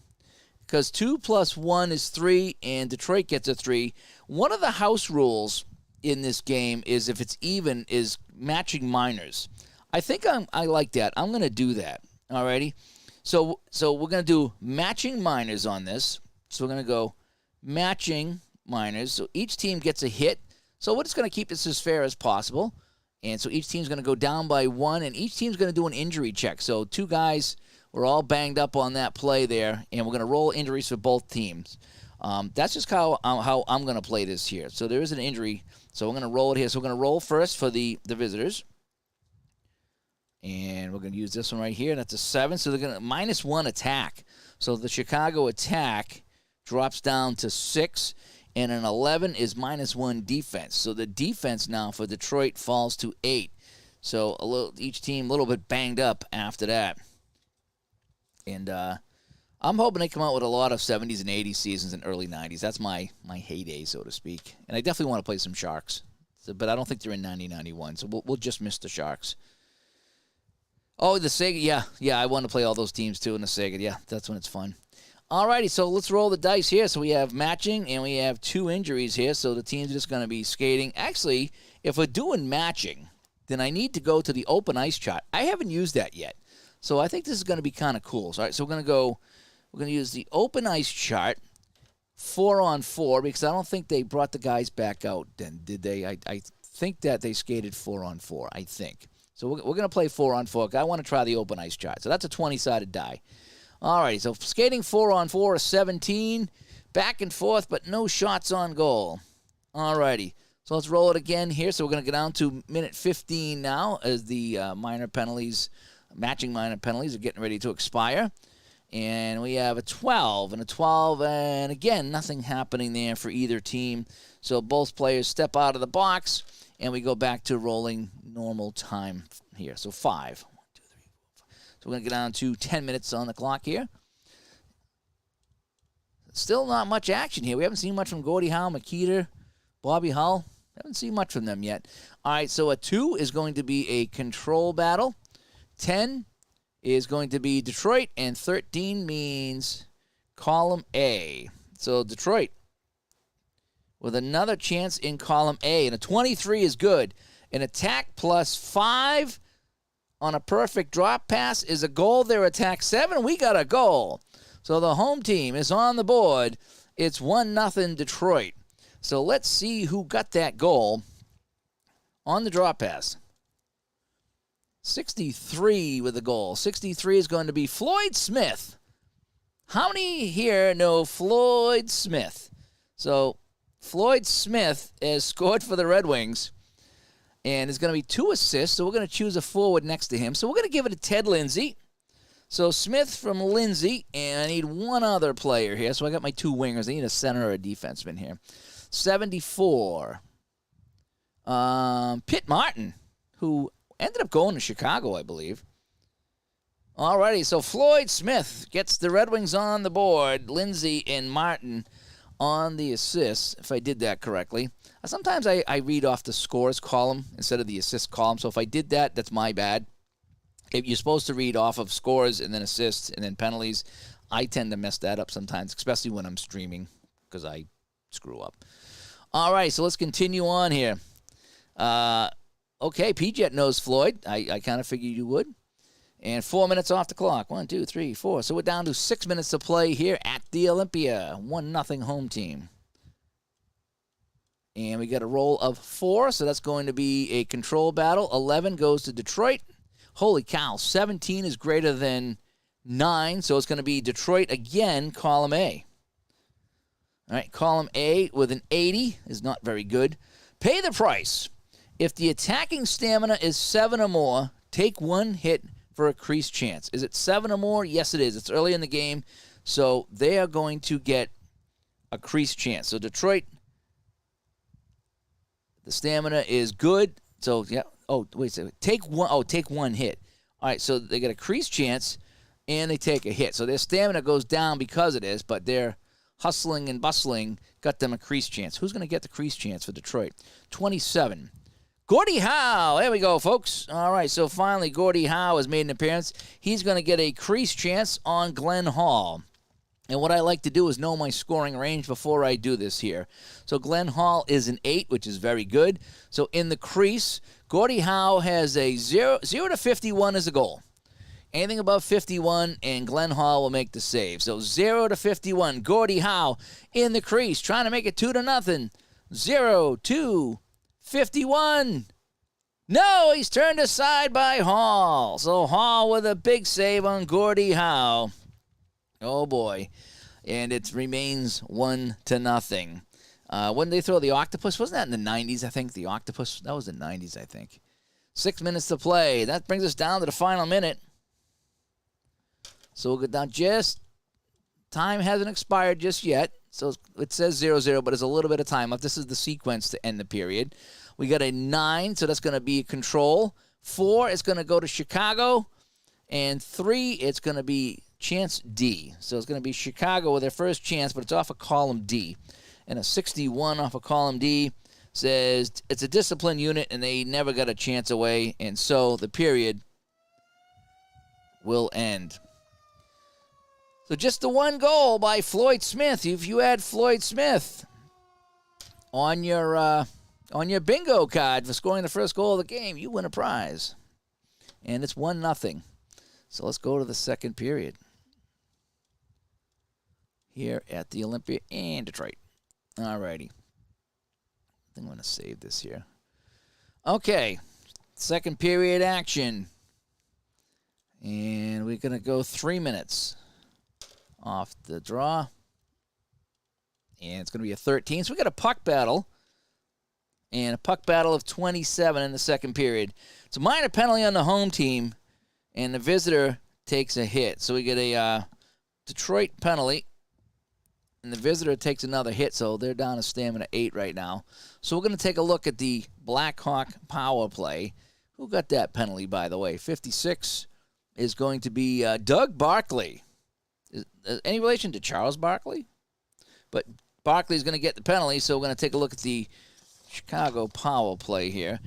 because 2 + 1 is 3, and Detroit gets a 3. One of the house rules in this game is if it's even is matching minors. I think I like that. I'm going to do that. All righty. So we're going to do matching minors on this. So we're going to go matching minors. So each team gets a hit. So we're just going to keep this as fair as possible. And so each team's going to go down by 1, and each team's going to do an injury check. So 2 guys were all banged up on that play there, and we're going to roll injuries for both teams. That's just how I'm going to play this here. So there is an injury. So we're going to roll it here. So we're going to roll first for the visitors. And we're going to use this one right here. That's a 7. So they're going to -1 attack. So the Chicago attack drops down to 6, and an 11 is -1 defense. So the defense now for Detroit falls to 8. So each team a little bit banged up after that. And I'm hoping they come out with a lot of 70s and 80s seasons and early 90s. That's my heyday, so to speak. And I definitely want to play some Sharks. But I don't think they're in 90-91, so we'll just miss the Sharks. Oh, the Sega, yeah, I want to play all those teams too in the Sega. Yeah, that's when it's fun. Alrighty, so let's roll the dice here. So we have matching, and we have 2 injuries here, so the team's just going to be skating. Actually, if we're doing matching, then I need to go to the open ice chart. I haven't used that yet, so I think this is going to be kind of cool. So, all right, so we're going to use the open ice chart, 4-on-4, because I don't think they brought the guys back out then, did they? I think that they skated 4-on-4, I think. So we're going to play 4-on-4. I want to try the open ice chart. So that's a 20-sided die. All right, so skating 4-on-4 is 17. Back and forth, but no shots on goal. All righty. So let's roll it again here. So we're going to go down to minute 15 now as the minor penalties, matching minor penalties, are getting ready to expire. And we have a 12 and a 12, and again, nothing happening there for either team. So both players step out of the box, and we go back to rolling normal time here. So 5. 1, 2, 3, 4, 5. So we're going to get down to 10 minutes on the clock here. Still not much action here. We haven't seen much from Gordie Howe, Makita, Bobby Hull. Haven't seen much from them yet. All right, so a 2 is going to be a control battle. 10 is going to be Detroit, and 13 means column A. So Detroit with another chance in column A, and a 23 is good. An attack plus 5 on a perfect drop pass is a goal. Their attack 7, we got a goal. So the home team is on the board. It's 1-0 Detroit. So let's see who got that goal on the drop pass. 63 with the goal. 63 is going to be Floyd Smith. How many here know Floyd Smith? So Floyd Smith has scored for the Red Wings, and is going to be 2 assists. So we're going to choose a forward next to him. So we're going to give it to Ted Lindsay. So Smith from Lindsay, and I need one other player here. So I got my 2 wingers. I need a center or a defenseman here. 74. Pitt Martin, who ended up going to Chicago, I believe. Alrighty, so Floyd Smith gets the Red Wings on the board. Lindsay and Martin on the assists, if I did that correctly. Sometimes I read off the scores column instead of the assist column. So if I did that, that's my bad. If you're supposed to read off of scores and then assists and then penalties, I tend to mess that up sometimes, especially when I'm streaming because I screw up. All right, so let's continue on here. Okay, P-Jet knows Floyd. I kind of figured you would. And 4 minutes off the clock. 1, 2, 3, 4. So we're down to 6 minutes to play here at the Olympia. 1-0 home team. And we got a roll of 4, so that's going to be a control battle. 11 goes to Detroit. Holy cow, 17 is greater than 9, so it's going to be Detroit again, column A. All right, column A with an 80 is not very good. Pay the price. If the attacking stamina is 7 or more, take 1 hit for a crease chance. Is it 7 or more? Yes, it is. It's early in the game, so they are going to get a crease chance. So Detroit, the stamina is good. So, yeah. Oh, wait a second. Take 1 hit. All right, so they get a crease chance, and they take a hit. So their stamina goes down because of this, but their hustling and bustling got them a crease chance. Who's going to get the crease chance for Detroit? 27. Gordie Howe. There we go, folks. All right, so finally Gordie Howe has made an appearance. He's going to get a crease chance on Glenn Hall. And what I like to do is know my scoring range before I do this here. So Glenn Hall is an 8, which is very good. So in the crease, Gordie Howe has a 0 to 51 as a goal. Anything above 51, and Glenn Hall will make the save. So 0 to 51, Gordie Howe in the crease, trying to make it 2-0. 0 to 51. No, he's turned aside by Hall. So Hall with a big save on Gordie Howe. Oh, boy. And it remains 1-0. When they throw the octopus, wasn't that in the 90s, I think? The octopus, that was the 90s, I think. 6 minutes to play. That brings us down to the final minute. So we'll go down just, time hasn't expired just yet. So it says 0-0, but there's a little bit of time left. This is the sequence to end the period. We got a 9, so that's going to be control. 4, it's going to go to Chicago. And 3, it's going to be chance D. So it's going to be Chicago with their first chance, but it's off of column D. And a 61 off of column D says it's a disciplined unit, and they never got a chance away. And so the period will end. So just the 1 goal by Floyd Smith. If you had Floyd Smith on your bingo card for scoring the first goal of the game, you win a prize. And it's 1-0. So let's go to the second period here at the Olympia and Detroit. All righty. I think I'm going to save this here. Okay. Second period action. And we're going to go 3 minutes off the draw. And it's going to be a 13. So we got a puck battle. And a puck battle of 27 in the second period. It's a minor penalty on the home team. And the visitor takes a hit. So we get a Detroit penalty. And the visitor takes another hit. So they're down to stamina 8 right now. So we're going to take a look at the Blackhawk power play. Who got that penalty, by the way? 56 is going to be Doug Barkley. Any relation to Charles Barkley? But Barkley's going to get the penalty, so we're going to take a look at the Chicago power play here.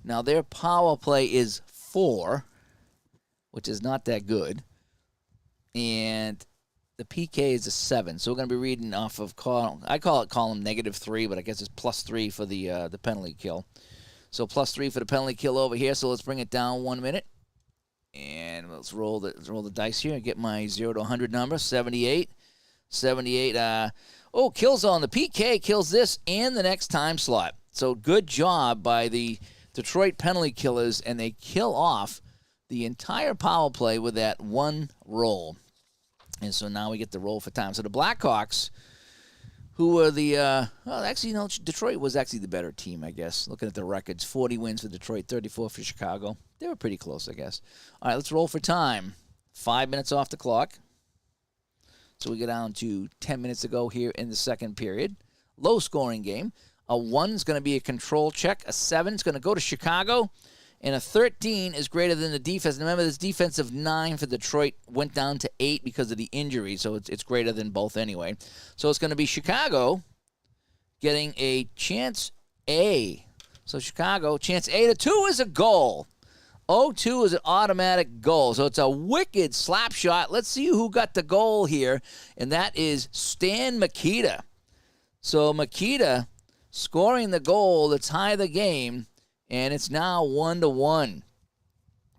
Now, their power play is 4, which is not that good. And the PK is a 7. So we're going to be reading off of I call it column -3, but I guess it's +3 for the penalty kill. So +3 for the penalty kill over here. So let's bring it down 1 minute. And let's roll the dice here and get my 0 to 100 number. 78. 78. Kills on the PK. Kills this and the next time slot. So good job by the Detroit penalty killers. And they kill off the entire power play with that one roll. And so now we get the roll for time. So the Blackhawks, who were Detroit was actually the better team, I guess. Looking at the records, 40 wins for Detroit, 34 for Chicago. They were pretty close, I guess. All right, let's roll for time. 5 minutes off the clock. So we get down to 10 minutes to go here in the second period. Low-scoring game. A 1 is going to be a control check. A 7 is going to go to Chicago. And a 13 is greater than the defense. And remember, this defense of 9 for Detroit went down to 8 because of the injury, so it's greater than both anyway. So it's going to be Chicago getting a chance A. So Chicago, chance A to 2 is a goal. 0-2 is an automatic goal. So it's a wicked slap shot. Let's see who got the goal here, and that is Stan Mikita. So Mikita scoring the goal to tie the game. And it's now 1-1.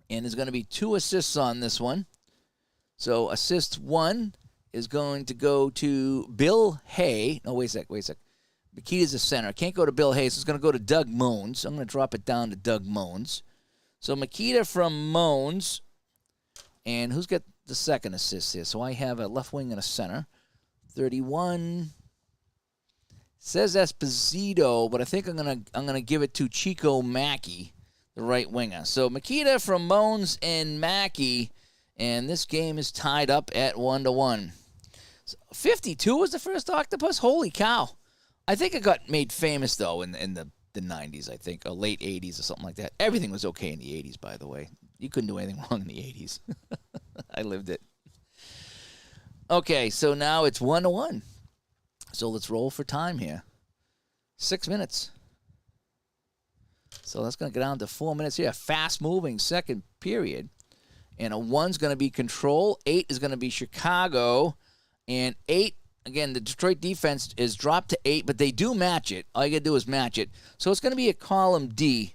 And there's going to be 2 assists on this one. So assist 1 is going to go to Bill Hay. No, wait a sec. Mikita's a center. Can't go to Bill Hay, so it's going to go to Doug Moans. I'm going to drop it down to Doug Moans. So Mikita from Moans. And who's got the second assist here? So I have a left wing and a center. 31... Says Esposito, but I think I'm gonna give it to Chico Mackey, the right winger. So Mikita from Moans and Mackey, and this game is tied up at 1-1. So 52 was the first octopus. Holy cow! I think it got made famous though in the 90s. I think or late 80s or something like that. Everything was okay in the 80s, by the way. You couldn't do anything wrong in the 80s. I lived it. Okay, so now it's 1-1. So let's roll for time here. 6 minutes. So that's going to go down to 4 minutes here. Fast-moving second period. And a 1's going to be control. 8 is going to be Chicago. And 8, again, the Detroit defense is dropped to 8, but they do match it. All you got to do is match it. So it's going to be a column D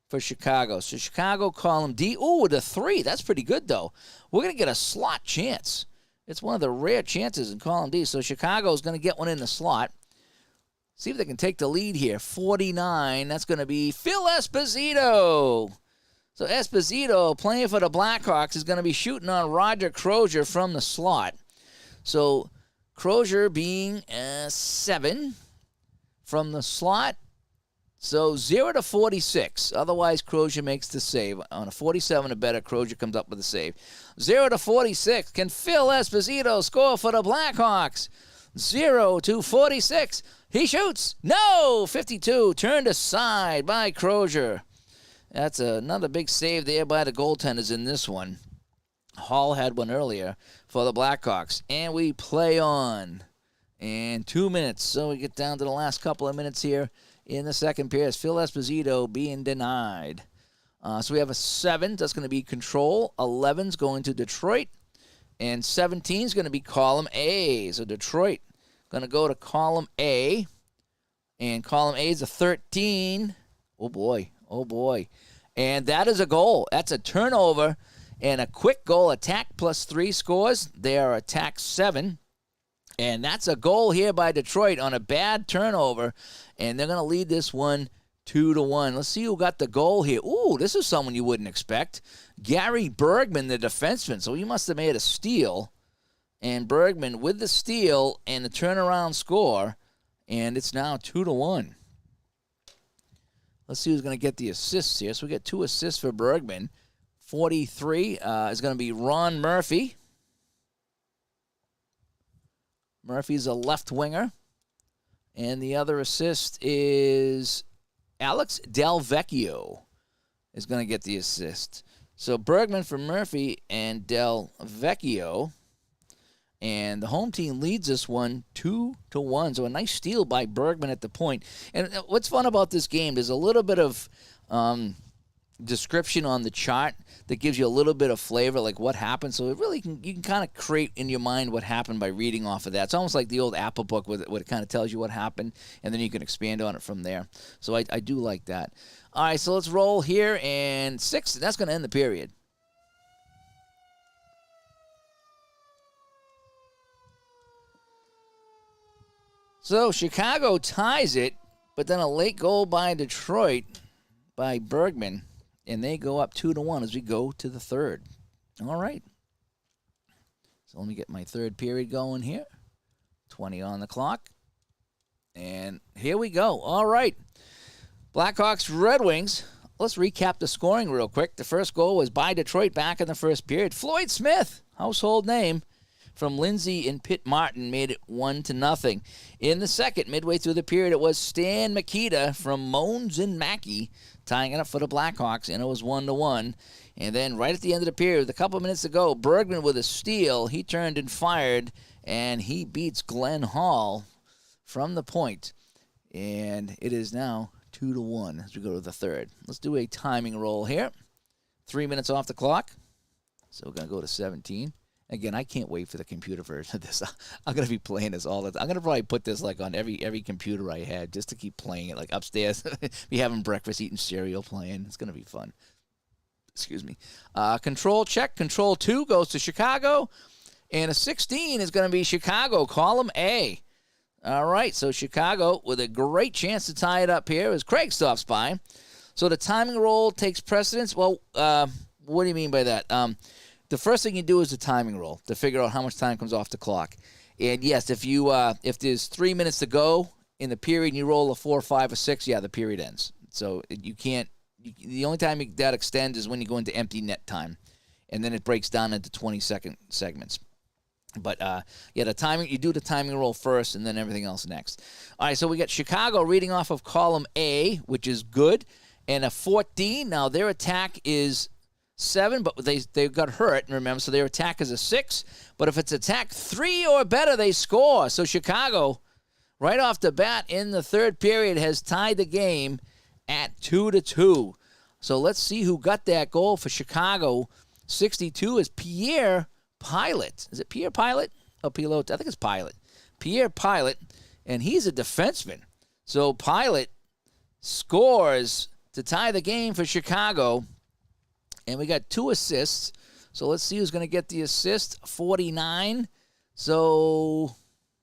for Chicago. So Chicago column D. Ooh, with a 3. That's pretty good, though. We're going to get a slot chance. It's one of the rare chances in column D. So Chicago's going to get one in the slot. See if they can take the lead here. 49. That's going to be Phil Esposito. So Esposito, playing for the Blackhawks, is going to be shooting on Roger Crozier from the slot. So Crozier being a 7 from the slot. So 0 to 46. Otherwise, Crozier makes the save. On a 47 or better, Crozier comes up with a save. 0 to 46. Can Phil Esposito score for the Blackhawks? 0 to 46. He shoots. No! 52. Turned aside by Crozier. That's another big save there by the goaltenders in this one. Hall had one earlier for the Blackhawks. And we play on. And 2 minutes. So we get down to the last couple of minutes here. In the second period, Phil Esposito being denied. So we have a 7. That's going to be control. 11's going to Detroit. And 17's going to be column A. So Detroit going to go to column A. And column A is a 13. Oh, boy. Oh, boy. And that is a goal. That's a turnover and a quick goal. Attack +3 scores. They are attack 7. And that's a goal here by Detroit on a bad turnover. And they're going to lead this one 2-1. Let's see who got the goal here. Ooh, this is someone you wouldn't expect. Gary Bergman, the defenseman. So he must have made a steal. And Bergman with the steal and the turnaround score. And it's now 2-1. Let's see who's going to get the assists here. So we get 2 assists for Bergman. 43 is going to be Ron Murphy. Murphy's a left winger. And the other assist is Alex Del Vecchio is going to get the assist. So Bergman for Murphy and Del Vecchio. And the home team leads this one 2-1. So a nice steal by Bergman at the point. And what's fun about this game, there's a little bit of description on the chart that gives you a little bit of flavor, like what happened. So it really you can kind of create in your mind what happened by reading off of that. It's almost like the old Apple book where it kind of tells you what happened, and then you can expand on it from there. So I do like that. All right, so let's roll here, and 6, that's going to end the period. So Chicago ties it, but then a late goal by Detroit by Bergman, and they go up 2-1 as we go to the third. All right. So let me get my third period going here. 20 on the clock. And here we go. All right. Blackhawks, Red Wings. Let's recap the scoring real quick. The first goal was by Detroit back in the first period. Floyd Smith, household name, from Lindsay and Pitt Martin made it 1-0. In the second, midway through the period, it was Stan Mikita from Moans and Mackey tying it up for the Blackhawks, and it was 1-1. And then right at the end of the period, with a couple minutes to go, Bergman with a steal. He turned and fired, and he beats Glenn Hall from the point. And it is now 2-1 as we go to the third. Let's do a timing roll here. 3 minutes off the clock. So we're going to go to 17. Again, I can't wait for the computer version of this. I'm going to be playing this all the time. I'm going to probably put this like on every computer I had just to keep playing it, like upstairs. Be having breakfast, eating cereal, playing. It's going to be fun. Excuse me. Control check. Control 2 goes to Chicago. And a 16 is going to be Chicago, column A. All right, so Chicago with a great chance to tie it up here as Craig stops by. So the timing roll takes precedence. Well, what do you mean by that? The first thing you do is the timing roll to figure out how much time comes off the clock. And yes, if there's 3 minutes to go in the period and you roll a 4, 5, or 6, yeah, the period ends. So you can't. The only time that extends is when you go into empty net time, and then it breaks down into 20-second segments. But yeah, the timing, you do the timing roll first, and then everything else next. All right, so we got Chicago reading off of column A, which is good, and a 14. Now their attack is 7, but they got hurt, remember, so their attack is a 6. But if it's attack 3 or better, they score. So Chicago, right off the bat in the third period, has tied the game at 2-2. So let's see who got that goal for Chicago. 62 is Pierre Pilot. Is it Pierre Pilot? Oh, Pilot. I think it's Pilot. Pierre Pilot, and he's a defenseman. So Pilot scores to tie the game for Chicago. And we got 2 assists. So let's see who's going to get the assist. 49. So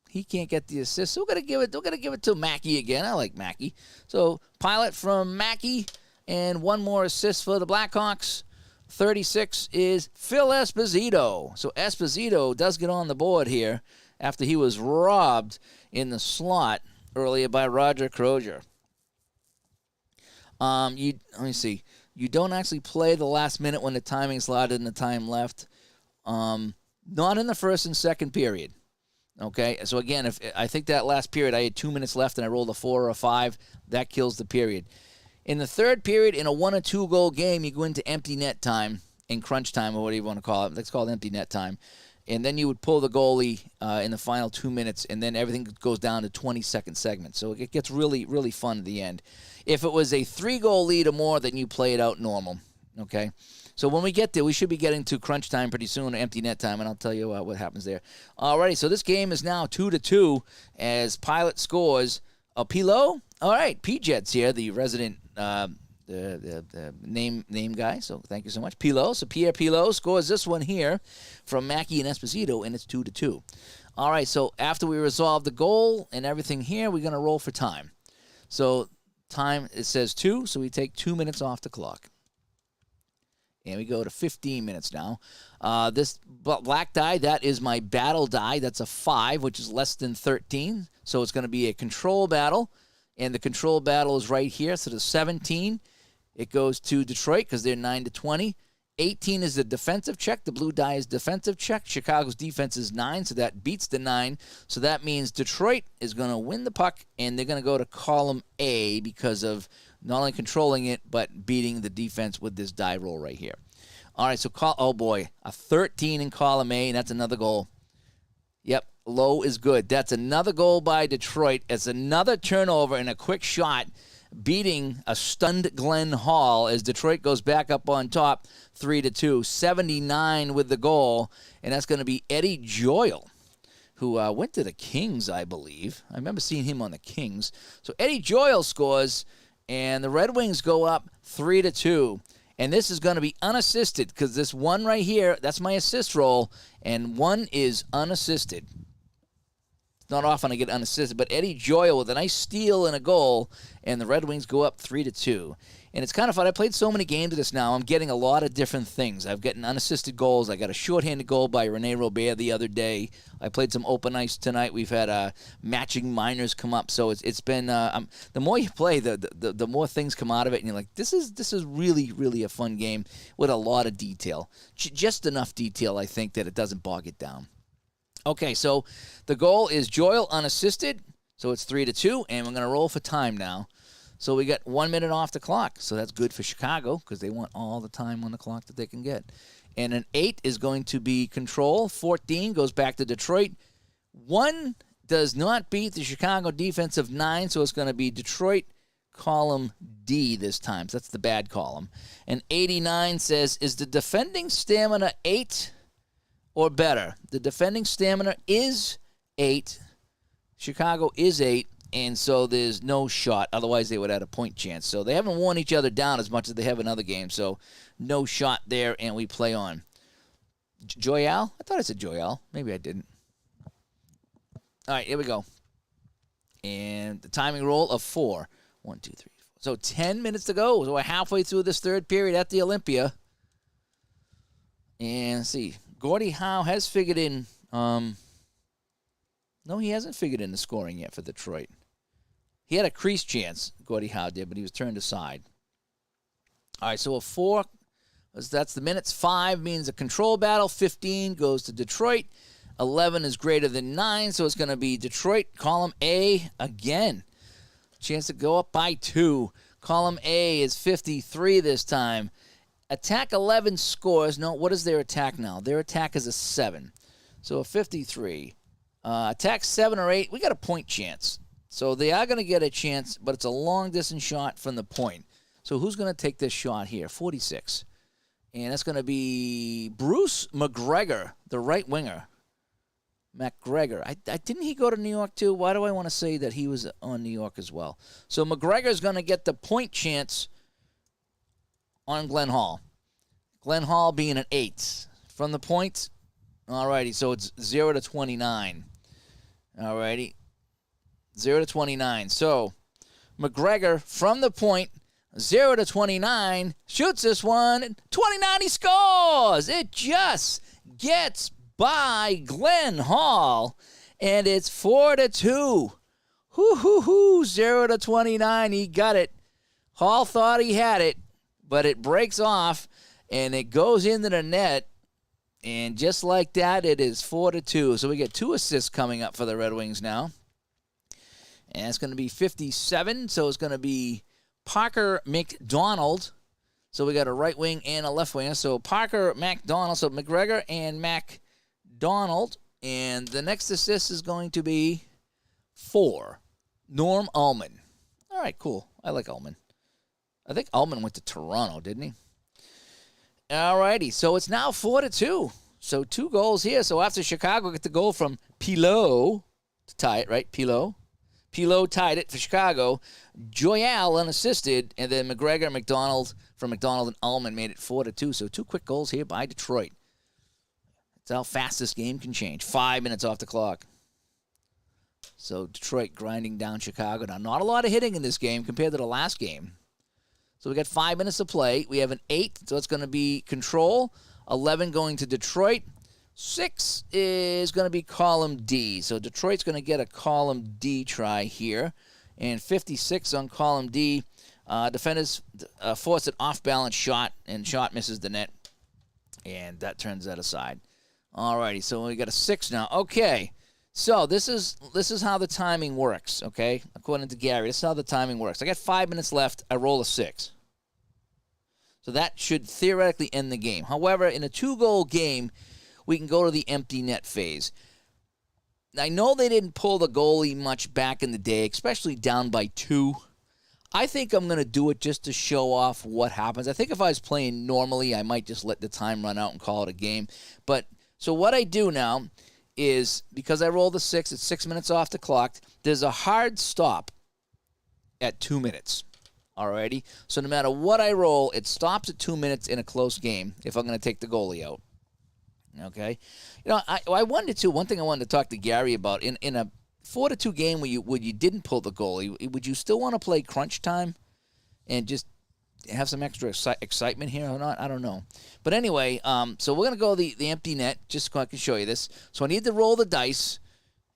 he can't get the assist. So we're going to give it to Mackey again. I like Mackey. So Pilot from Mackey, and 1 more assist for the Blackhawks. 36 is Phil Esposito. So Esposito does get on the board here after he was robbed in the slot earlier by Roger Crozier. Let me see. You don't actually play the last minute when the timing's slotted and the time left. Not in the first and second period. Okay, so again, if I think that last period I had 2 minutes left and I rolled a 4 or a 5, that kills the period. In the third period, in a 1 or 2 goal game, you go into empty net time, in crunch time, or whatever you want to call it. That's called empty net time. And then you would pull the goalie in the final 2 minutes, and then everything goes down to 20-second segments. So it gets really, really fun at the end. If it was a 3-goal lead or more, then you play it out normal. Okay? So when we get there, we should be getting to crunch time pretty soon, empty net time, and I'll tell you what happens there. Alrighty, so this game is now 2-2 as Pilot scores. Pilot? All right, P-Jet's here, the resident the name guy, so thank you so much. Pilot, so Pierre Pilot scores this one here from Mackey and Esposito, and it's 2-2. All right, so after we resolve the goal and everything here, we're going to roll for time. So Time, it says 2, so we take 2 minutes off the clock. And we go to 15 minutes now. This black die, that is my battle die. That's a 5, which is less than 13. So it's going to be a control battle. And the control battle is right here. So the 17, it goes to Detroit because they're 9-20. 18 is the defensive check. The blue die is defensive check. Chicago's defense is 9, so that beats the 9. So that means Detroit is going to win the puck, and they're going to go to column A because of not only controlling it, but beating the defense with this die roll right here. All right, so oh boy, a 13 in column A, and that's another goal. Yep, low is good. That's another goal by Detroit. It's another turnover and a quick shot, beating a stunned Glenn Hall as Detroit goes back up on top 3-2. 79 with the goal, and that's going to be Eddie Joyle, who went to the Kings, I believe. I remember seeing him on the Kings. So Eddie Joyle scores, and the Red Wings go up 3-2. And this is going to be unassisted because this one right here, that's my assist roll, and one is unassisted. It's not often I get unassisted, but Eddie Joyle with a nice steal and a goal, and the Red Wings go up 3-2. And it's kind of fun. I played so many games of this now. I'm getting a lot of different things. I've gotten unassisted goals. I got a shorthanded goal by Rene Robert the other day. I played some open ice tonight. We've had matching minors come up. So it's been the more you play, the more things come out of it, and you're like, this is really, really a fun game with a lot of detail. Just enough detail, I think, that it doesn't bog it down. Okay, so the goal is Joyle unassisted, so it's 3-2, and we're going to roll for time now. So we got 1 minute off the clock, so that's good for Chicago because they want all the time on the clock that they can get. And an 8 is going to be control. 14 goes back to Detroit. 1 does not beat the Chicago defense of 9, so it's going to be Detroit column D this time. So that's the bad column. And 89 says, is the defending stamina 8 or better? The defending stamina is 8. Chicago is 8. And so there's no shot. Otherwise, they would have a point chance. So they haven't worn each other down as much as they have in other games. So no shot there, and we play on. Joyal? I thought I said Joyal. Maybe I didn't. All right, here we go. And the timing roll of 4. 1, 2, 3, 4. So 10 minutes to go. So we're halfway through this third period at the Olympia. And let's see. Gordie Howe has figured in. No, he hasn't figured in the scoring yet for Detroit. He had a crease chance, Gordie Howe did, but he was turned aside. All right, so a 4, that's the minutes. 5 means a control battle. 15 goes to Detroit. 11 is greater than 9, so it's going to be Detroit, column A again. Chance to go up by 2. Column A is 53 this time. Attack 11 scores. No, what is their attack now? Their attack is a 7. So a 53. Attack 7 or 8, we got a point chance. So they are going to get a chance, but it's a long-distance shot from the point. So who's going to take this shot here? 46. And that's going to be Bruce McGregor, the right winger. McGregor. Didn't he go to New York too? Why do I want to say that he was on New York as well? So McGregor's going to get the point chance on Glenn Hall. Glenn Hall being an 8. From the point, all righty, so it's 0-29. All righty. 0-29. So McGregor from the point, 0-29, shoots this one. 29, he scores. It just gets by Glenn Hall, and it's 4-2. Hoo-hoo-hoo, 0-29. He got it. Hall thought he had it, but it breaks off, and it goes into the net. And just like that, it is 4-2. So we get 2 assists coming up for the Red Wings now. And it's going to be 57. So it's going to be Parker McDonald. So we got a right wing and a left winger. So Parker McDonald. So McGregor and McDonald. And the next assist is going to be 4. Norm Ullman. All right, cool. I like Ullman. I think Ullman went to Toronto, didn't he? All righty, so it's now 4-2. So 2 goals here. So after Chicago get the goal from Pilot to tie it, right? Pilot tied it for Chicago. Joyal unassisted, and then McGregor, McDonald from McDonald and Ullman made it 4-2. So 2 quick goals here by Detroit. That's how fast this game can change. 5 minutes off the clock. So Detroit grinding down Chicago. Now, not a lot of hitting in this game compared to the last game. So we got 5 minutes to play. We have an 8, so it's going to be control. 11 going to Detroit. 6 is going to be column D. So Detroit's going to get a column D try here. And 56 on column D. Defenders force an off-balance shot, and shot misses the net. And that turns that aside. Alrighty, so we got a 6 now. Okay, so this is how the timing works, okay? According to Gary, this is how the timing works. I got 5 minutes left. I roll a 6. So that should theoretically end the game. However, in a 2-goal game, we can go to the empty net phase. I know they didn't pull the goalie much back in the day, especially down by 2. I think I'm going to do it just to show off what happens. I think if I was playing normally, I might just let the time run out and call it a game. But so what I do now is, because I rolled a 6, it's 6 minutes off the clock, there's a hard stop at 2 minutes. Alrighty? So no matter what I roll, it stops at 2 minutes in a close game if I'm going to take the goalie out. Okay? You know, I wanted to, one thing I wanted to talk to Gary about, in a 4-2 game where you didn't pull the goalie, would you still want to play crunch time and just have some extra excitement here or not? I don't know. But anyway, so we're going to go the empty net, just so I can show you this. So I need to roll the dice,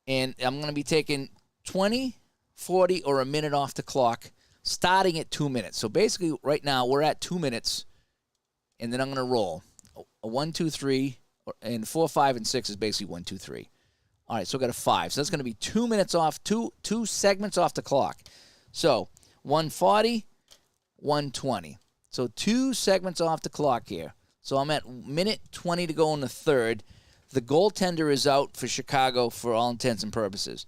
and I'm going to be taking 20, 40, or a minute off the clock, starting at 2 minutes. So basically, right now, we're at 2 minutes, and then I'm going to roll. A 1, 2, 3, and 4, 5, and 6 is basically 1, 2, 3. All right, so we got a 5. So that's going to be 2 minutes off, two segments off the clock. So 140, 120. So 2 segments off the clock here. So I'm at minute 20 to go in the third. The goaltender is out for Chicago for all intents and purposes.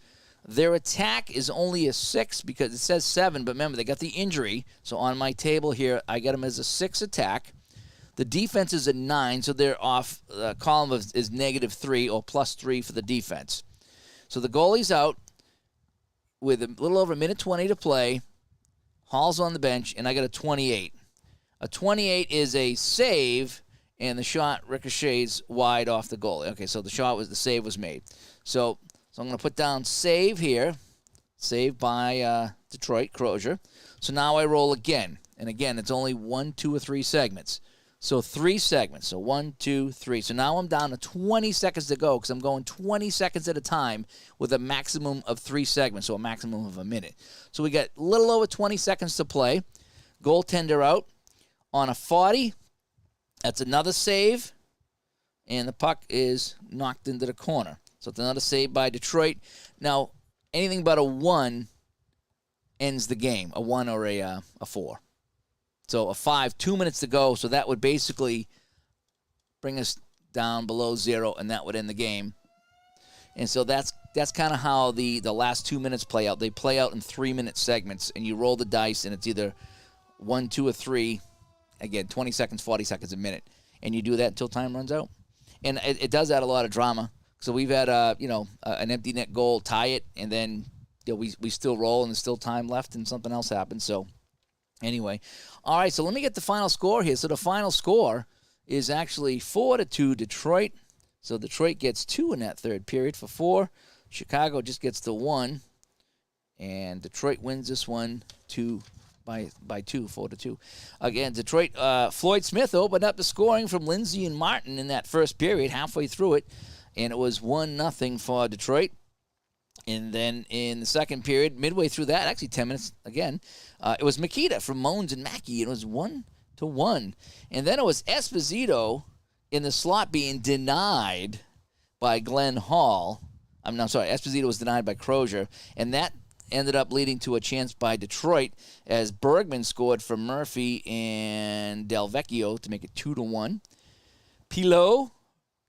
Their attack is only a 6 because it says 7, but remember, they got the injury. So on my table here, I got them as a 6 attack. The defense is a 9, so they're off. Column is -3 or +3 for the defense. So the goalie's out with a little over a minute 20 to play. Hall's on the bench, and I got a 28. A 28 is a save, and the shot ricochets wide off the goalie. Okay, so the save was made. So I'm going to put down save here. Save by Detroit, Crozier. So now I roll again. And again, it's only 1, 2, or 3 segments. So 3 segments. So 1, 2, 3. So now I'm down to 20 seconds to go because I'm going 20 seconds at a time with a maximum of 3 segments, so a maximum of a minute. So we got a little over 20 seconds to play. Goaltender out on a 40. That's another save. And the puck is knocked into the corner. So it's another save by Detroit. Now, anything but a 1 ends the game, a 1 or a 4. So a 5, 2 minutes to go, so that would basically bring us down below 0, and that would end the game. And so that's kind of how the last 2 minutes play out. They play out in 3-minute segments, and you roll the dice, and it's either 1, 2, or 3. Again, 20 seconds, 40 seconds a minute. And you do that until time runs out. And it does add a lot of drama. So we've had an empty net goal, tie it, and then we still roll, and there's still time left, and something else happens. So anyway, all right, so let me get the final score here. So the final score is actually 4-2 Detroit. So Detroit gets 2 in that third period for 4. Chicago just gets the 1. And Detroit wins this one by 2, 4-2. Again, Detroit, Floyd Smith opened up the scoring from Lindsay and Martin in that first period, halfway through it. And it was 1-0 for Detroit. And then in the second period, midway through that, actually 10 minutes again, it was Makita from Moans and Mackey. It was 1-1. And then it was Esposito in the slot being denied by Glenn Hall. Esposito was denied by Crozier. And that ended up leading to a chance by Detroit as Bergman scored for Murphy and Del Vecchio to make it 2-1. Pilot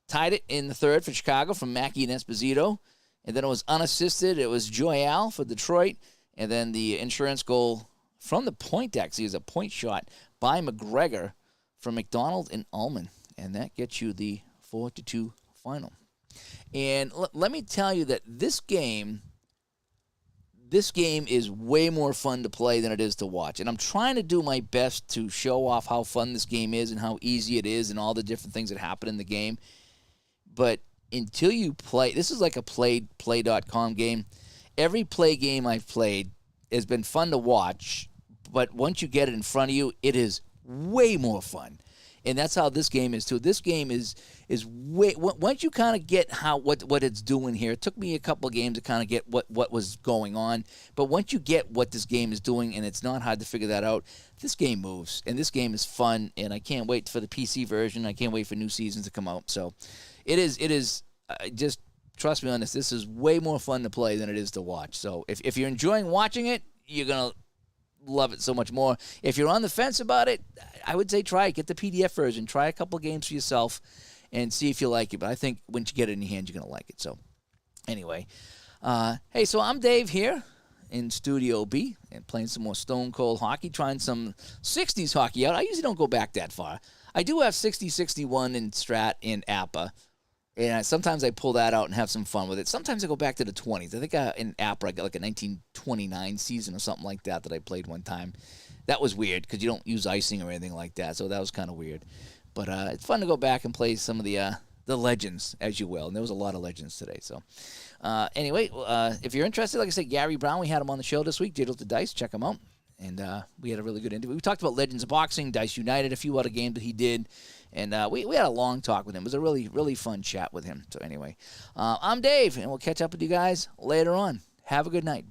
tied it in the third for Chicago from Mackey and Esposito. And then it was unassisted. It was Joyal for Detroit. And then the insurance goal from the point, actually, is a point shot by McGregor from McDonald and Ullman. And that gets you the 4-2 final. And let me tell you that this game is way more fun to play than it is to watch. And I'm trying to do my best to show off how fun this game is and how easy it is and all the different things that happen in the game. But until you play, this is like a play.com game. every play game I've played has been fun to watch, but once you get it in front of you, it is way more fun. And that's how this game is too. This game is way once you kind of get what it's doing here. It took me a couple of games to kind of get what was going on, but once you get what this game is doing, and it's not hard to figure that out, this game moves, and this game is fun, and I can't wait for the PC version. I can't wait for new seasons to come out. So, it is just trust me on this. This is way more fun to play than it is to watch. So, if you're enjoying watching it, you're gonna love it so much more. If you're on the fence about it, I would say try it. Get the PDF version. Try a couple of games for yourself and see if you like it. But I think once you get it in your hand, you're going to like it. So anyway, hey, so I'm Dave here in Studio B and playing some more Stone Cold hockey, trying some 60s hockey out. I usually don't go back that far. I do have 60, 61 in Strat in APA. And sometimes I pull that out and have some fun with it. Sometimes I go back to the 20s. I think in APRA I got like a 1929 season or something like that I played one time. That was weird because you don't use icing or anything like that, so that was kind of weird. But it's fun to go back and play some of the legends, as you will. And there was a lot of legends today. So anyway, if you're interested, like I said, Gary Brown, we had him on the show this week. Digital to Dice, check him out. And we had a really good interview. We talked about Legends of Boxing, Dice United, a few other games that he did. And we had a long talk with him. It was a really, really fun chat with him. So anyway, I'm Dave, and we'll catch up with you guys later on. Have a good night. Bye.